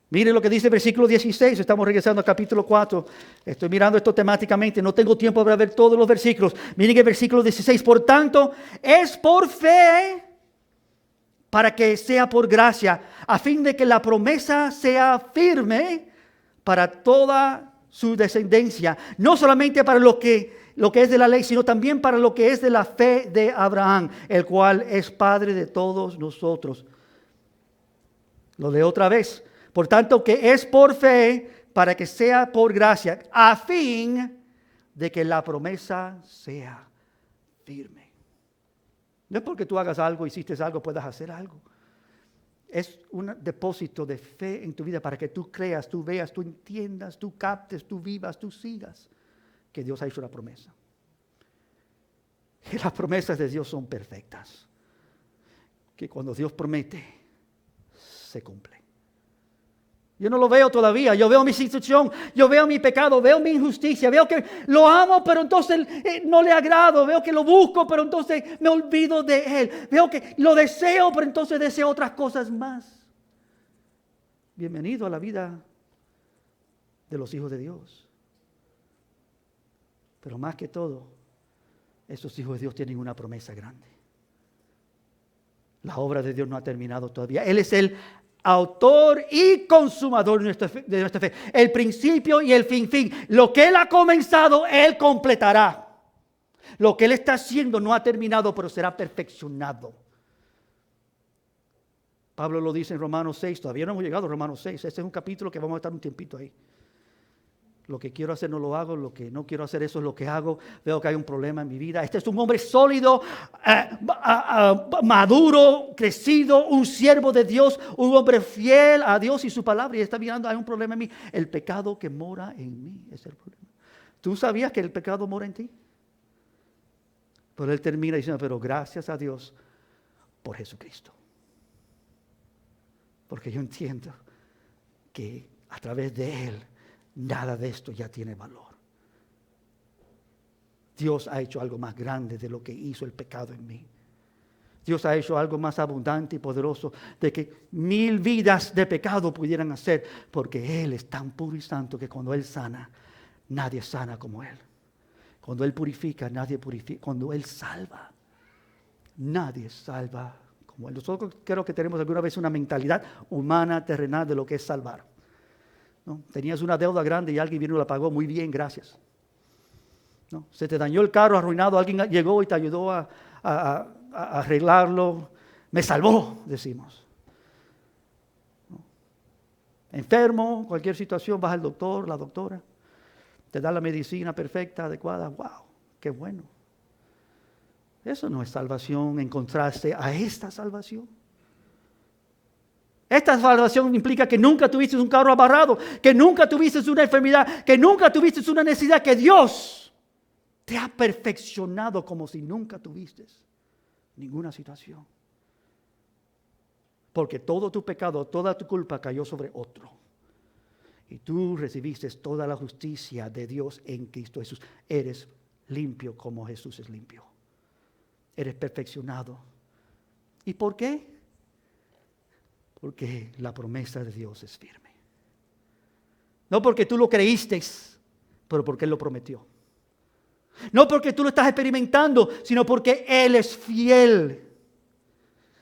Mire lo que dice el versículo 16. Estamos regresando al capítulo 4. Estoy mirando esto temáticamente. No tengo tiempo para ver todos los versículos. Miren el versículo 16. Por tanto, es por fe, para que sea por gracia, a fin de que la promesa sea firme para toda su descendencia, no solamente para lo que es de la ley, sino también para lo que es de la fe de Abraham, el cual es Padre de todos nosotros. Lo leo otra vez. Por tanto, que es por fe, para que sea por gracia, a fin de que la promesa sea firme. No es porque tú hagas algo, hiciste algo, puedas hacer algo. Es un depósito de fe en tu vida para que tú creas, tú veas, tú entiendas, tú captes, tú vivas, tú sigas que Dios ha hecho la promesa. Que las promesas de Dios son perfectas. Que cuando Dios promete, se cumple. Yo no lo veo todavía. Yo veo mi situación, yo veo mi pecado, veo mi injusticia, veo que lo amo, pero entonces no le agrado. Veo que lo busco, pero entonces me olvido de Él. Veo que lo deseo, pero entonces deseo otras cosas más. Bienvenido a la vida de los hijos de Dios. Pero más que todo, esos hijos de Dios tienen una promesa grande. La obra de Dios no ha terminado todavía. Él es el autor y consumador de nuestra fe. El principio y el fin. Lo que Él ha comenzado, Él completará. Lo que Él está haciendo no ha terminado, pero será perfeccionado. Pablo lo dice en Romanos 6. Todavía no hemos llegado a Romanos 6. Este es un capítulo que vamos a estar un tiempito ahí. Lo que quiero hacer no lo hago, lo que no quiero hacer eso es lo que hago. Veo que hay un problema en mi vida. Este es un hombre sólido, maduro, crecido, un siervo de Dios, un hombre fiel a Dios y su palabra. Y está mirando, hay un problema en mí. El pecado que mora en mí es el problema. ¿Tú sabías que el pecado mora en ti? Pero él termina diciendo, pero gracias a Dios por Jesucristo. Porque yo entiendo que a través de Él, nada de esto ya tiene valor. Dios ha hecho algo más grande de lo que hizo el pecado en mí. Dios ha hecho algo más abundante y poderoso de que 1000 vidas de pecado pudieran hacer, porque Él es tan puro y santo que cuando Él sana, nadie sana como Él. Cuando Él purifica, nadie purifica. Cuando Él salva, nadie salva como Él. Nosotros creo que tenemos alguna vez una mentalidad humana, terrenal de lo que es salvar. ¿No? Tenías una deuda grande y alguien vino y la pagó. Muy bien, gracias. ¿No? Se te dañó el carro arruinado, alguien llegó y te ayudó a arreglarlo. Me salvó, decimos. ¿No? Enfermo, cualquier situación, vas al doctor, la doctora, te da la medicina perfecta, adecuada. ¡Wow! ¡Qué bueno! Eso no es salvación en contraste a esta salvación. Esta salvación implica que nunca tuviste un carro abarrado, que nunca tuviste una enfermedad, que nunca tuviste una necesidad, que Dios te ha perfeccionado como si nunca tuviste ninguna situación. Porque todo tu pecado, toda tu culpa cayó sobre otro. Y tú recibiste toda la justicia de Dios en Cristo Jesús. Eres limpio como Jesús es limpio. Eres perfeccionado. ¿Y por qué? Porque la promesa de Dios es firme. No porque tú lo creíste, pero porque Él lo prometió. No porque tú lo estás experimentando, sino porque Él es fiel.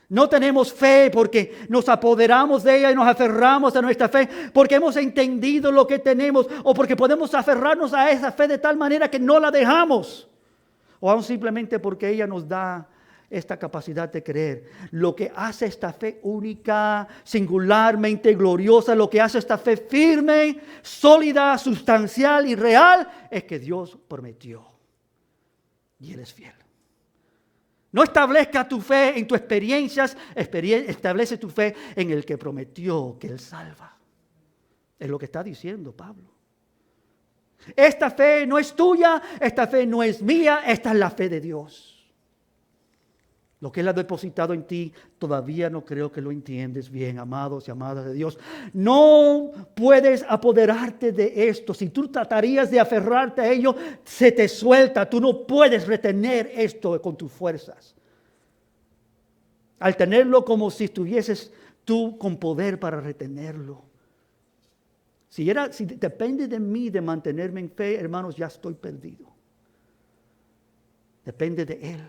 No tenemos fe porque nos apoderamos de ella y nos aferramos a nuestra fe, porque hemos entendido lo que tenemos, o porque podemos aferrarnos a esa fe de tal manera que no la dejamos, o aún simplemente porque ella nos da esta capacidad de creer. Lo que hace esta fe única, singularmente gloriosa, lo que hace esta fe firme, sólida, sustancial y real, es que Dios prometió y Él es fiel. No establezca tu fe en tus experiencias, establece tu fe en el que prometió que Él salva. Es lo que está diciendo Pablo. Esta fe no es tuya, esta fe no es mía, esta es la fe de Dios. Lo que Él ha depositado en ti, todavía no creo que lo entiendes bien, amados y amadas de Dios. No puedes apoderarte de esto. Si tú tratarías de aferrarte a ello, se te suelta. Tú no puedes retener esto con tus fuerzas. Al tenerlo como si estuvieses tú con poder para retenerlo. Si depende de mí de mantenerme en fe, hermanos, ya estoy perdido. Depende de Él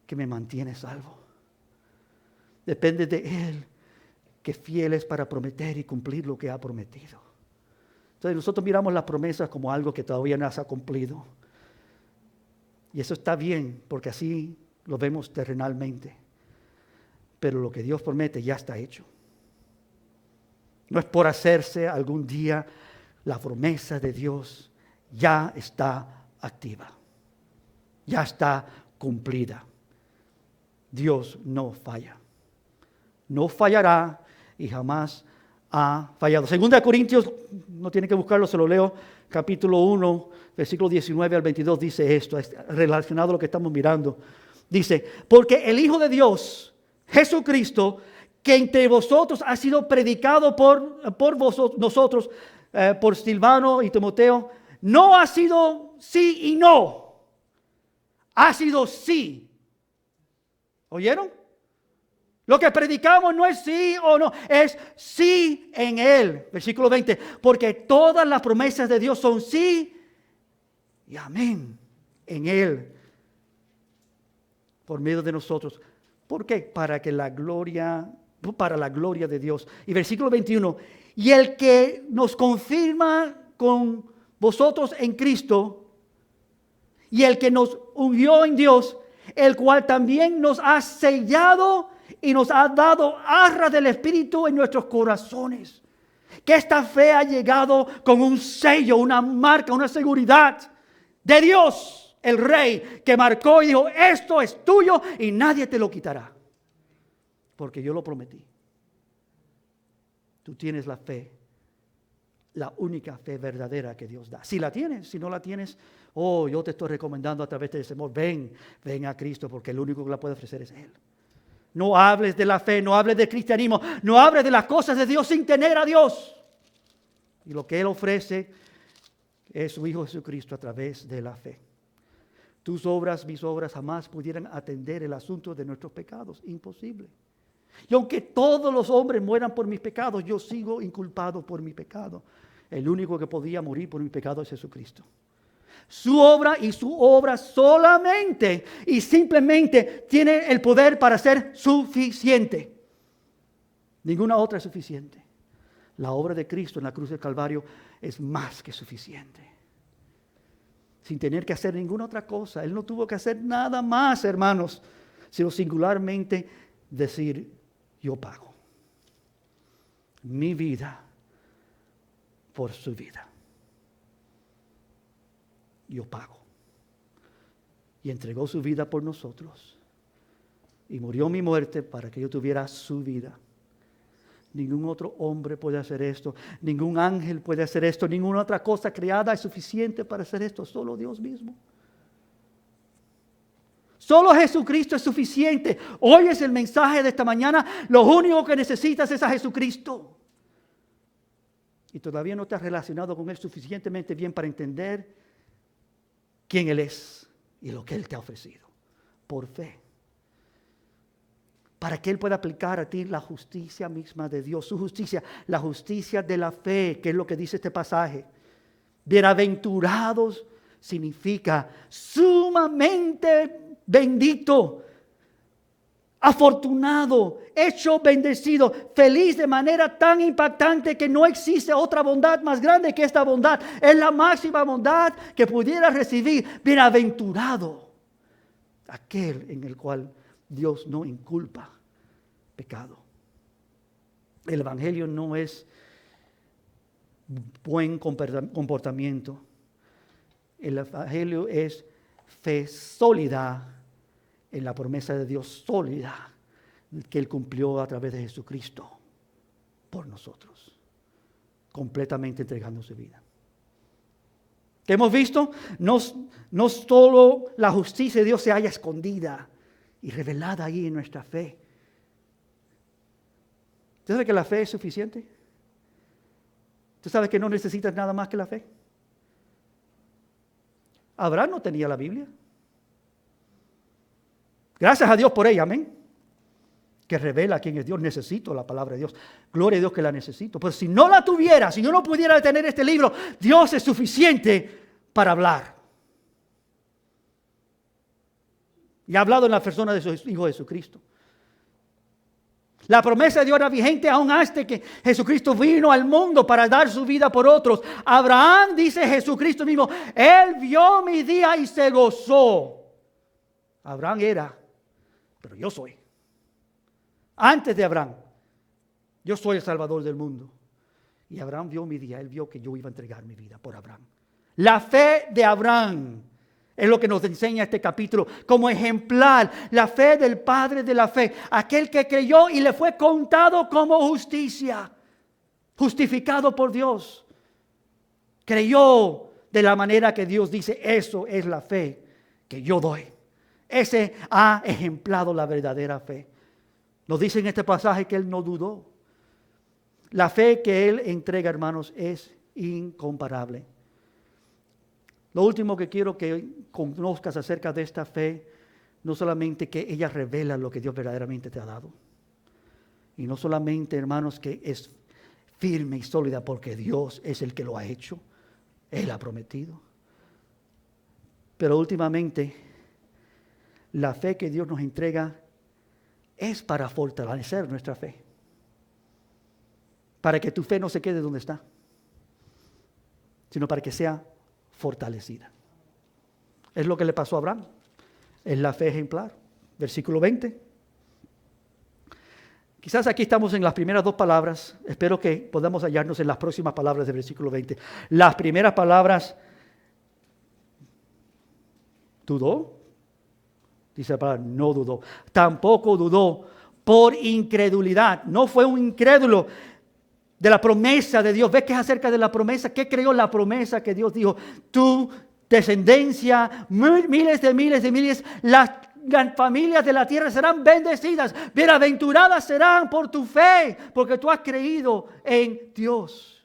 que me mantiene salvo. Depende de Él que fiel es para prometer y cumplir lo que ha prometido. Entonces nosotros miramos las promesas como algo que todavía no se ha cumplido. Y eso está bien, porque así lo vemos terrenalmente. Pero lo que Dios promete ya está hecho. No es por hacerse algún día. La promesa de Dios ya está activa. Ya está cumplida. Dios no falla. No fallará y jamás ha fallado. Segunda de Corintios, no tiene que buscarlo, se lo leo. Capítulo 1, versículo 19 al 22 dice esto, es relacionado a lo que estamos mirando. Dice, porque el Hijo de Dios, Jesucristo, que entre vosotros ha sido predicado por nosotros, por Silvano y Timoteo, no ha sido sí y no, ha sido sí. ¿Oyeron? Lo que predicamos no es sí o no, es sí en Él. Versículo 20, porque todas las promesas de Dios son sí y amén en Él, por medio de nosotros. ¿Por qué? Para la gloria de Dios. Y versículo 21, y el que nos confirma con vosotros en Cristo, y el que nos ungió en Dios, el cual también nos ha sellado y nos ha dado arras del Espíritu en nuestros corazones. Que esta fe ha llegado con un sello, una marca, una seguridad de Dios, el Rey, que marcó y dijo, esto es tuyo y nadie te lo quitará. Porque yo lo prometí. Tú tienes la fe, la única fe verdadera que Dios da. Si la tienes, si no la tienes, yo te estoy recomendando a través de ese amor, ven a Cristo, porque el único que la puede ofrecer es Él. No hables de la fe, no hables del cristianismo, no hables de las cosas de Dios sin tener a Dios. Y lo que Él ofrece es su Hijo Jesucristo a través de la fe. Tus obras, mis obras jamás pudieran atender el asunto de nuestros pecados. Imposible. Y aunque todos los hombres mueran por mis pecados, yo sigo inculpado por mi pecado. El único que podía morir por mi pecado es Jesucristo. Su obra y su obra solamente y simplemente tiene el poder para ser suficiente. Ninguna otra es suficiente. La obra de Cristo en la cruz del Calvario es más que suficiente. Sin tener que hacer ninguna otra cosa. Él no tuvo que hacer nada más, hermanos, sino singularmente decir, yo pago mi vida por su vida. Yo pago. Y entregó su vida por nosotros. Y murió mi muerte para que yo tuviera su vida. Ningún otro hombre puede hacer esto. Ningún ángel puede hacer esto. Ninguna otra cosa creada es suficiente para hacer esto. Solo Dios mismo. Solo Jesucristo es suficiente. Hoy es el mensaje de esta mañana. Lo único que necesitas es a Jesucristo. Y todavía no te has relacionado con Él suficientemente bien para entender quién Él es y lo que Él te ha ofrecido. Por fe. Para que Él pueda aplicar a ti la justicia misma de Dios. Su justicia, la justicia de la fe, que es lo que dice este pasaje. Bienaventurados significa sumamente bendito, afortunado, hecho bendecido, feliz de manera tan impactante que no existe otra bondad más grande que esta bondad. Es la máxima bondad que pudiera recibir. Bienaventurado aquel en el cual Dios no inculpa pecado. El Evangelio no es buen comportamiento. El Evangelio es fe sólida en la promesa de Dios sólida que Él cumplió a través de Jesucristo por nosotros, completamente entregando su vida. ¿Qué hemos visto? No solo la justicia de Dios se halla escondida y revelada ahí en nuestra fe. ¿Usted sabe que la fe es suficiente? ¿Usted sabe que no necesitas nada más que la fe? Abraham no tenía la Biblia. Gracias a Dios por ella, amén. Que revela quién es Dios. Necesito la palabra de Dios. Gloria a Dios que la necesito. Pero si no la tuviera, si yo no pudiera tener este libro, Dios es suficiente para hablar. Y ha hablado en la persona de su Hijo Jesucristo. La promesa de Dios era vigente aún hasta que Jesucristo vino al mundo para dar su vida por otros. Abraham, dice Jesucristo mismo, Él vio mi día y se gozó. Abraham era, pero yo soy. Antes de Abraham, yo soy el Salvador del mundo. Y Abraham vio mi día, él vio que yo iba a entregar mi vida por Abraham. La fe de Abraham es lo que nos enseña este capítulo como ejemplar. La fe del padre de la fe. Aquel que creyó y le fue contado como justicia. Justificado por Dios. Creyó de la manera que Dios dice. Eso es la fe que yo doy. Ese ha ejemplado la verdadera fe. Nos dice en este pasaje que él no dudó. La fe que él entrega, hermanos, es incomparable. Lo último que quiero que conozcas acerca de esta fe, no solamente que ella revela lo que Dios verdaderamente te ha dado. Y no solamente, hermanos, que es firme y sólida porque Dios es el que lo ha hecho. Él ha prometido. Pero últimamente, la fe que Dios nos entrega es para fortalecer nuestra fe. Para que tu fe no se quede donde está, sino para que sea fortalecida. Es lo que le pasó a Abraham. Es la fe ejemplar. Versículo 20. Quizás aquí estamos en las primeras dos palabras. Espero que podamos hallarnos en las próximas palabras del versículo 20. Las primeras palabras, ¿dudó? Dice la palabra, no dudó. Tampoco dudó por incredulidad. No fue un incrédulo de la promesa de Dios. ¿Ves que es acerca de la promesa? ¿Qué creó la promesa que Dios dijo? Tu descendencia, miles de miles, las familias de la tierra serán bendecidas. Bienaventuradas serán por tu fe, porque tú has creído en Dios.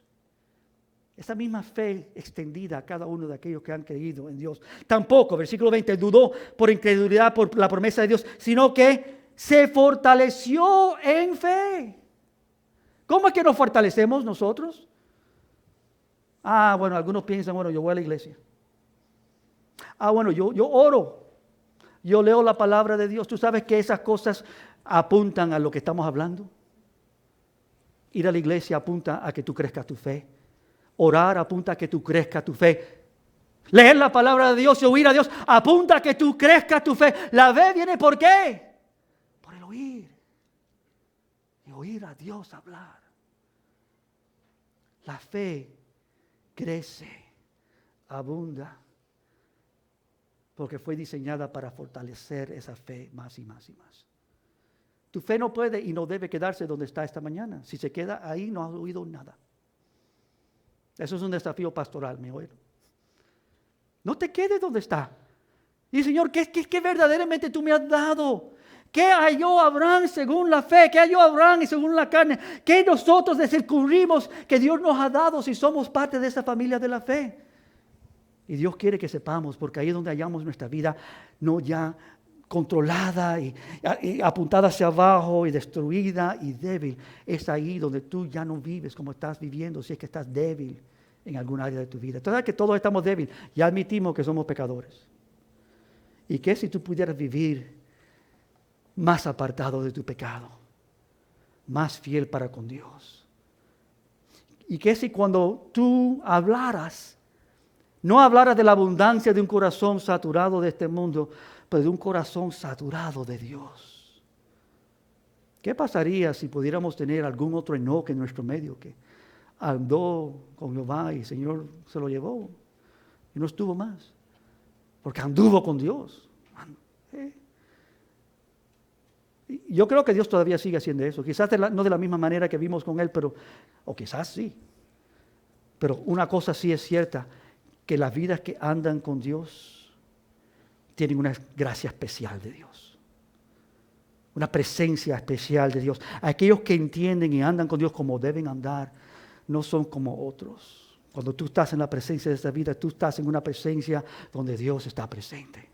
Esa misma fe extendida a cada uno de aquellos que han creído en Dios. Tampoco, versículo 20, dudó por incredulidad por la promesa de Dios, sino que se fortaleció en fe. ¿Cómo es que nos fortalecemos nosotros? Bueno, algunos piensan, bueno, yo voy a la iglesia. Bueno, yo oro. Yo leo la palabra de Dios. Tú sabes que esas cosas apuntan a lo que estamos hablando. Ir a la iglesia apunta a que tú crezcas tu fe. Orar apunta a que tú crezcas tu fe. Leer la palabra de Dios y oír a Dios apunta a que tú crezcas tu fe. La fe viene ¿por qué? Por el oír. Y oír a Dios hablar. La fe crece, abunda, porque fue diseñada para fortalecer esa fe más y más y más. Tu fe no puede y no debe quedarse donde está esta mañana. Si se queda ahí, no has oído nada. Eso es un desafío pastoral, ¿me oyen? No te quedes donde está. Y Señor, ¿qué verdaderamente tú me has dado? ¿Qué halló Abraham según la fe? ¿Qué halló Abraham según la carne? ¿Qué nosotros descubrimos que Dios nos ha dado si somos parte de esa familia de la fe? Y Dios quiere que sepamos, porque ahí es donde hallamos nuestra vida, no ya controlada y apuntada hacia abajo y destruida y débil. Es ahí donde tú ya no vives como estás viviendo, si es que estás débil en algún área de tu vida. Entonces, que todos estamos débiles, ya admitimos que somos pecadores. ¿Y qué si tú pudieras vivir más apartado de tu pecado, más fiel para con Dios? ¿Y qué si cuando tú hablaras, no hablaras de la abundancia de un corazón saturado de este mundo, pero de un corazón saturado de Dios? ¿Qué pasaría si pudiéramos tener algún otro Enoc en nuestro medio que andó con Jehová y el Señor se lo llevó y no estuvo más? Porque anduvo con Dios. Yo creo que Dios todavía sigue haciendo eso. Quizás no de la misma manera que vimos con Él, o quizás sí. Pero una cosa sí es cierta, que las vidas que andan con Dios tienen una gracia especial de Dios. Una presencia especial de Dios. Aquellos que entienden y andan con Dios como deben andar, no son como otros. Cuando tú estás en la presencia de esta vida, tú estás en una presencia donde Dios está presente.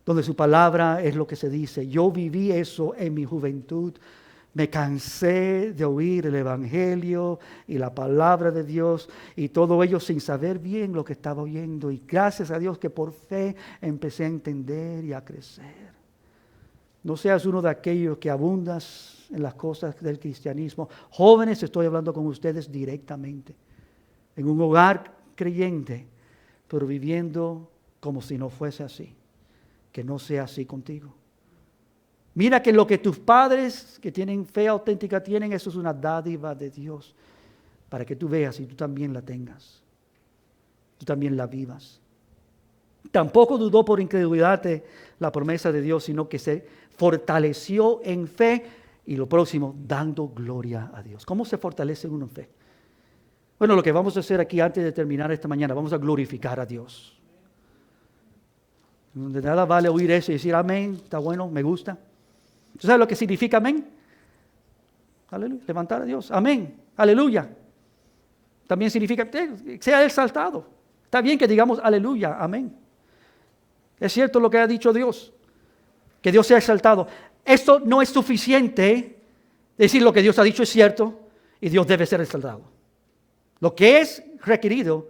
Donde su palabra es lo que se dice. Yo viví eso en mi juventud. Me cansé de oír el evangelio y la palabra de Dios y todo ello sin saber bien lo que estaba oyendo. Y gracias a Dios que por fe empecé a entender y a crecer. No seas uno de aquellos que abundas en las cosas del cristianismo. Jóvenes, estoy hablando con ustedes directamente. En un hogar creyente, pero viviendo como si no fuese así. Que no sea así contigo. Mira que lo que tus padres que tienen fe auténtica tienen, eso es una dádiva de Dios. Para que tú veas y tú también la tengas. Tú también la vivas. Tampoco dudó por incredulidad de la promesa de Dios, sino que se fortaleció en fe. Y lo próximo, dando gloria a Dios. ¿Cómo se fortalece uno en fe? Bueno, lo que vamos a hacer aquí antes de terminar esta mañana, vamos a glorificar a Dios. De nada vale oír eso y decir amén, está bueno, me gusta. ¿Tú sabes lo que significa amén? Aleluya, levantar a Dios, amén, aleluya. También significa sea exaltado. Está bien que digamos aleluya, amén. Es cierto lo que ha dicho Dios, que Dios sea exaltado. Esto no es suficiente, decir lo que Dios ha dicho es cierto y Dios debe ser exaltado. Lo que es requerido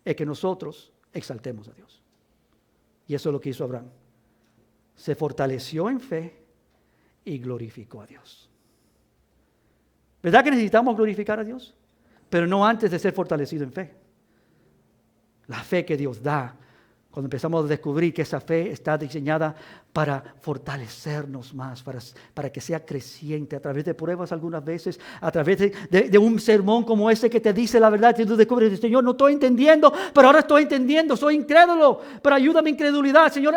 es que nosotros exaltemos a Dios. Y eso es lo que hizo Abraham. Se fortaleció en fe y glorificó a Dios. ¿Verdad que necesitamos glorificar a Dios? Pero no antes de ser fortalecido en fe. La fe que Dios da Cuando empezamos a descubrir que esa fe está diseñada para fortalecernos más, para que sea creciente a través de pruebas algunas veces, a través de un sermón como ese que te dice la verdad, y tú descubres, Señor, no estoy entendiendo, pero ahora estoy entendiendo, soy incrédulo, pero ayúdame a mi incredulidad, Señor,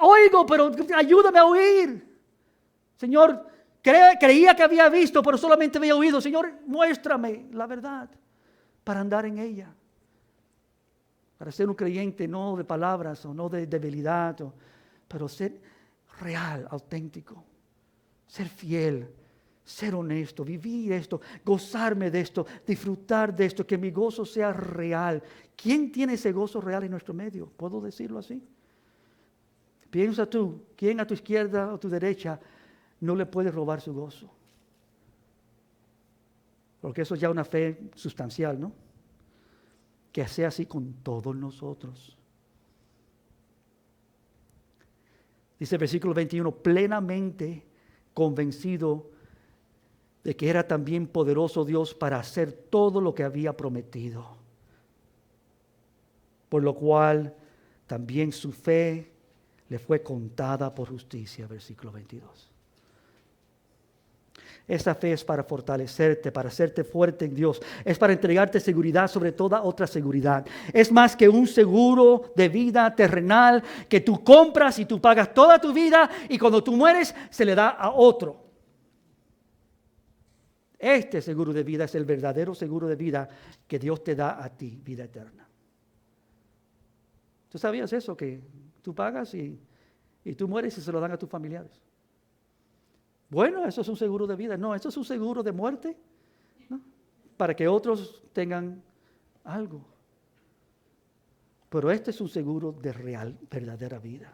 oigo, pero ayúdame a oír. Señor, creía que había visto, pero solamente había oído. Señor, muéstrame la verdad para andar en ella. Para ser un creyente no de palabras o no de debilidad, pero ser real, auténtico, ser fiel, ser honesto, vivir esto, gozarme de esto, disfrutar de esto, que mi gozo sea real. ¿Quién tiene ese gozo real en nuestro medio? ¿Puedo decirlo así? Piensa tú, ¿quién a tu izquierda o a tu derecha no le puede robar su gozo? Porque eso es ya una fe sustancial, ¿no? Que sea así con todos nosotros. Dice el versículo 21, plenamente convencido de que era también poderoso Dios para hacer todo lo que había prometido. Por lo cual también su fe le fue contada por justicia, versículo 22. Esa fe es para fortalecerte, para hacerte fuerte en Dios. Es para entregarte seguridad sobre toda otra seguridad. Es más que un seguro de vida terrenal que tú compras y tú pagas toda tu vida y cuando tú mueres se le da a otro. Este seguro de vida es el verdadero seguro de vida que Dios te da a ti, vida eterna. ¿Tú sabías eso? Que tú pagas y tú mueres y se lo dan a tus familiares. Bueno, eso es un seguro de vida. No, eso es un seguro de muerte, ¿no? Para que otros tengan algo. Pero este es un seguro de real, verdadera vida.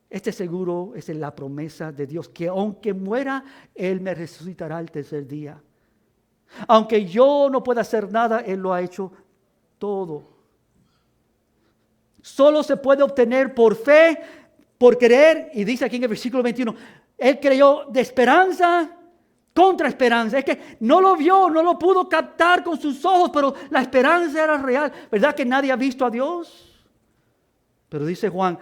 Este seguro es la promesa de Dios, que aunque muera, Él me resucitará el tercer día. Aunque yo no pueda hacer nada, Él lo ha hecho todo. Solo se puede obtener por fe, por creer, y dice aquí en el versículo 21, Él creyó de esperanza contra esperanza. Es que no lo vio, no lo pudo captar con sus ojos, pero la esperanza era real. ¿Verdad que nadie ha visto a Dios? Pero dice Juan,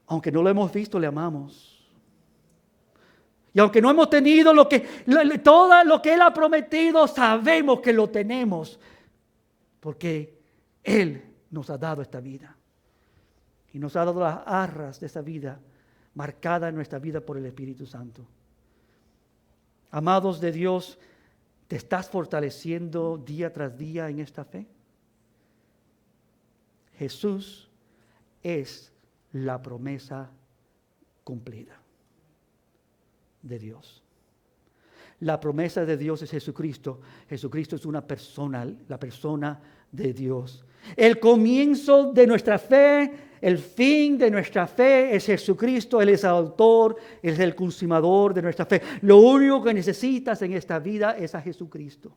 aunque no lo hemos visto, le amamos. Y aunque no hemos tenido todo lo que Él ha prometido, sabemos que lo tenemos. Porque Él nos ha dado esta vida. Y nos ha dado las arras de esa vida, marcada en nuestra vida por el Espíritu Santo. Amados de Dios, ¿te estás fortaleciendo día tras día en esta fe? Jesús es la promesa cumplida de Dios. La promesa de Dios es Jesucristo. Jesucristo es una persona, la persona de Dios. El comienzo de nuestra fe, el fin de nuestra fe es Jesucristo. Él es el autor, Él es el consumador de nuestra fe. Lo único que necesitas en esta vida es a Jesucristo.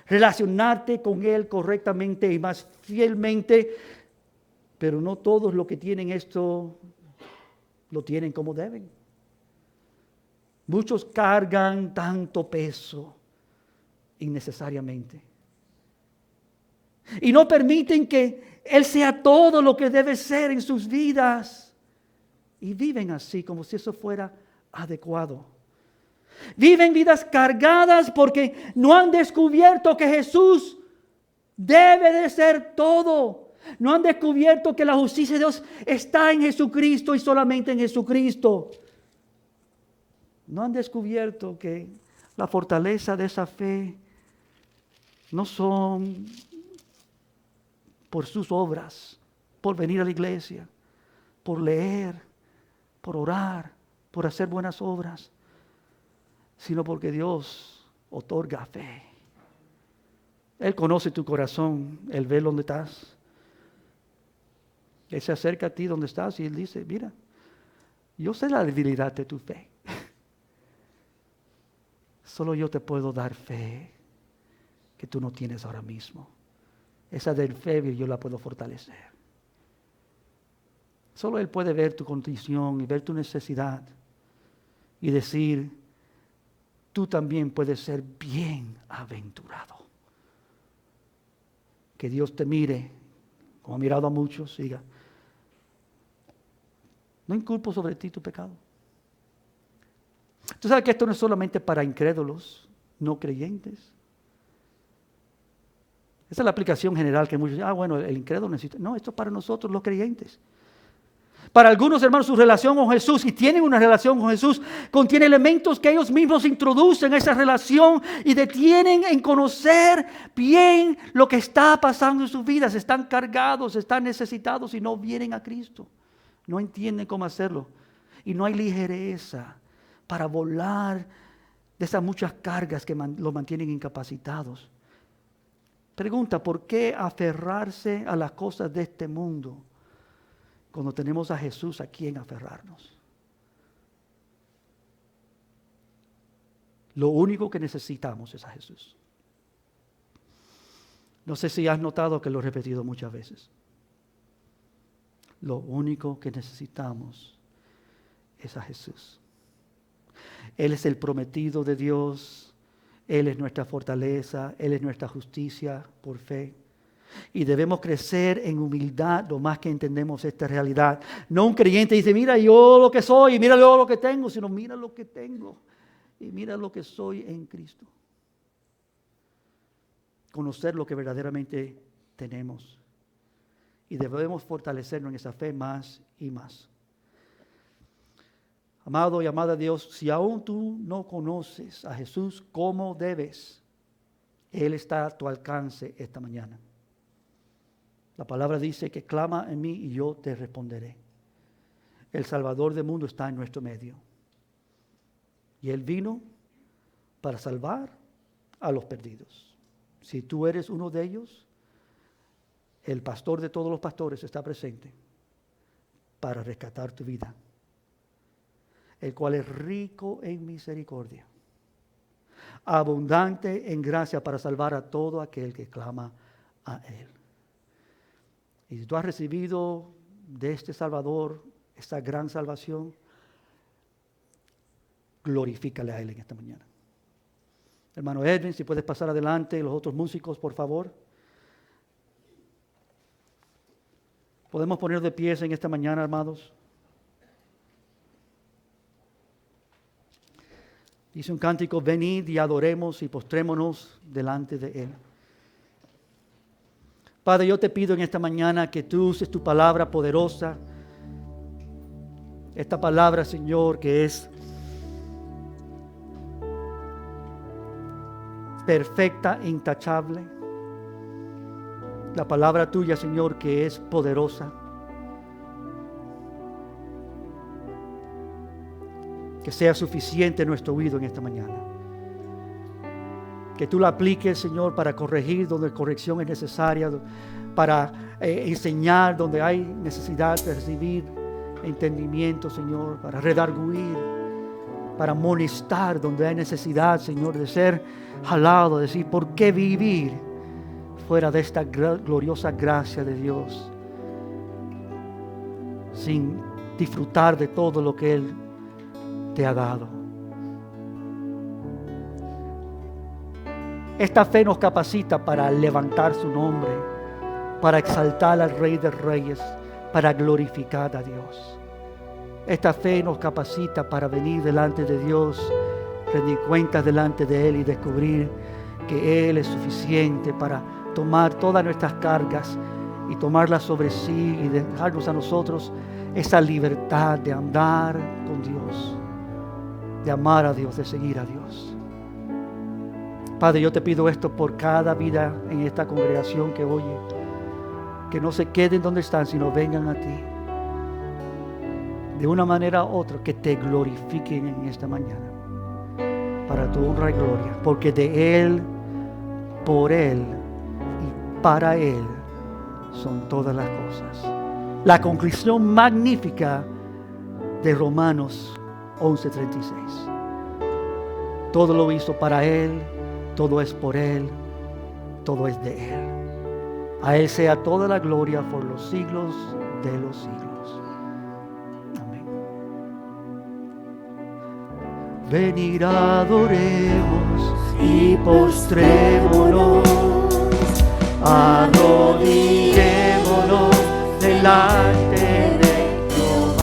Relacionarte con Él correctamente y más fielmente, pero no todos los que tienen esto lo tienen como deben. Muchos cargan tanto peso innecesariamente. Y no permiten que Él sea todo lo que debe ser en sus vidas. Y viven así como si eso fuera adecuado. Viven vidas cargadas porque no han descubierto que Jesús debe de ser todo. No han descubierto que la justicia de Dios está en Jesucristo y solamente en Jesucristo. No han descubierto que la fortaleza de esa fe no son por sus obras, por venir a la iglesia, por leer, por orar, por hacer buenas obras, sino porque Dios otorga fe. Él conoce tu corazón, Él ve dónde estás. Él se acerca a ti donde estás y Él dice, mira, yo sé la debilidad de tu fe. Solo yo te puedo dar fe que tú no tienes ahora mismo. Esa del fe yo la puedo fortalecer. Solo Él puede ver tu condición y ver tu necesidad y decir, tú también puedes ser bienaventurado. Que Dios te mire como ha mirado a muchos, siga. No inculpo sobre ti tu pecado. Tú sabes que esto no es solamente para incrédulos, no creyentes. Esa es la aplicación general que muchos dicen, bueno, el incrédulo necesita. No, esto es para nosotros los creyentes. Para algunos hermanos su relación con Jesús, y tienen una relación con Jesús, contiene elementos que ellos mismos introducen a esa relación y detienen en conocer bien lo que está pasando en sus vidas. Están cargados, están necesitados y no vienen a Cristo. No entienden cómo hacerlo. Y no hay ligereza para volar de esas muchas cargas que los mantienen incapacitados. Pregunta, ¿por qué aferrarse a las cosas de este mundo cuando tenemos a Jesús a quien aferrarnos? Lo único que necesitamos es a Jesús. No sé si has notado que lo he repetido muchas veces. Lo único que necesitamos es a Jesús. Él es el prometido de Dios. Él es nuestra fortaleza, Él es nuestra justicia por fe. Y debemos crecer en humildad lo más que entendemos esta realidad. No un creyente dice, mira yo lo que soy, y mira yo lo que tengo, sino mira lo que tengo y mira lo que soy en Cristo. Conocer lo que verdaderamente tenemos. Y debemos fortalecernos en esa fe más y más. Amado y amada Dios, si aún tú no conoces a Jesús como debes, Él está a tu alcance esta mañana. La palabra dice que clama en mí y yo te responderé. El Salvador del mundo está en nuestro medio. Y Él vino para salvar a los perdidos. Si tú eres uno de ellos, el pastor de todos los pastores está presente para rescatar tu vida, el cual es rico en misericordia, abundante en gracia para salvar a todo aquel que clama a Él. Y si tú has recibido de este Salvador esta gran salvación, glorifícale a Él en esta mañana. Hermano Edwin, si puedes pasar adelante, los otros músicos, por favor. ¿Podemos poner de pies en esta mañana, amados? Dice un cántico, venid y adoremos y postrémonos delante de Él. Padre, yo te pido en esta mañana que tú uses tu palabra poderosa. Esta palabra, Señor, que es perfecta e intachable. La palabra tuya, Señor, que es poderosa. Que sea suficiente nuestro oído en esta mañana. Que tú la apliques, Señor, para corregir donde corrección es necesaria, para enseñar donde hay necesidad de recibir entendimiento, Señor, para redarguir, para amonestar donde hay necesidad, Señor, de ser jalado, de decir, ¿por qué vivir fuera de esta gloriosa gracia de Dios sin disfrutar de todo lo que Él te ha dado? Esta fe nos capacita para levantar su nombre, para exaltar al Rey de Reyes, para glorificar a Dios. Esta fe nos capacita para venir delante de Dios, rendir cuentas delante de Él y descubrir que Él es suficiente para tomar todas nuestras cargas y tomarlas sobre sí y dejarnos a nosotros esa libertad de andar con Dios, de amar a Dios, de seguir a Dios. Padre, yo te pido esto por cada vida en esta congregación que oye, que no se queden donde están, sino vengan a ti. De una manera u otra, que te glorifiquen en esta mañana, para tu honra y gloria, porque de Él, por Él y para Él son todas las cosas. La conclusión magnífica de Romanos 11:36. Todo lo hizo para Él, todo es por Él, todo es de Él. A Él sea toda la gloria por los siglos de los siglos. Amén. Venid, adoremos y postrémonos, arrodillémonos la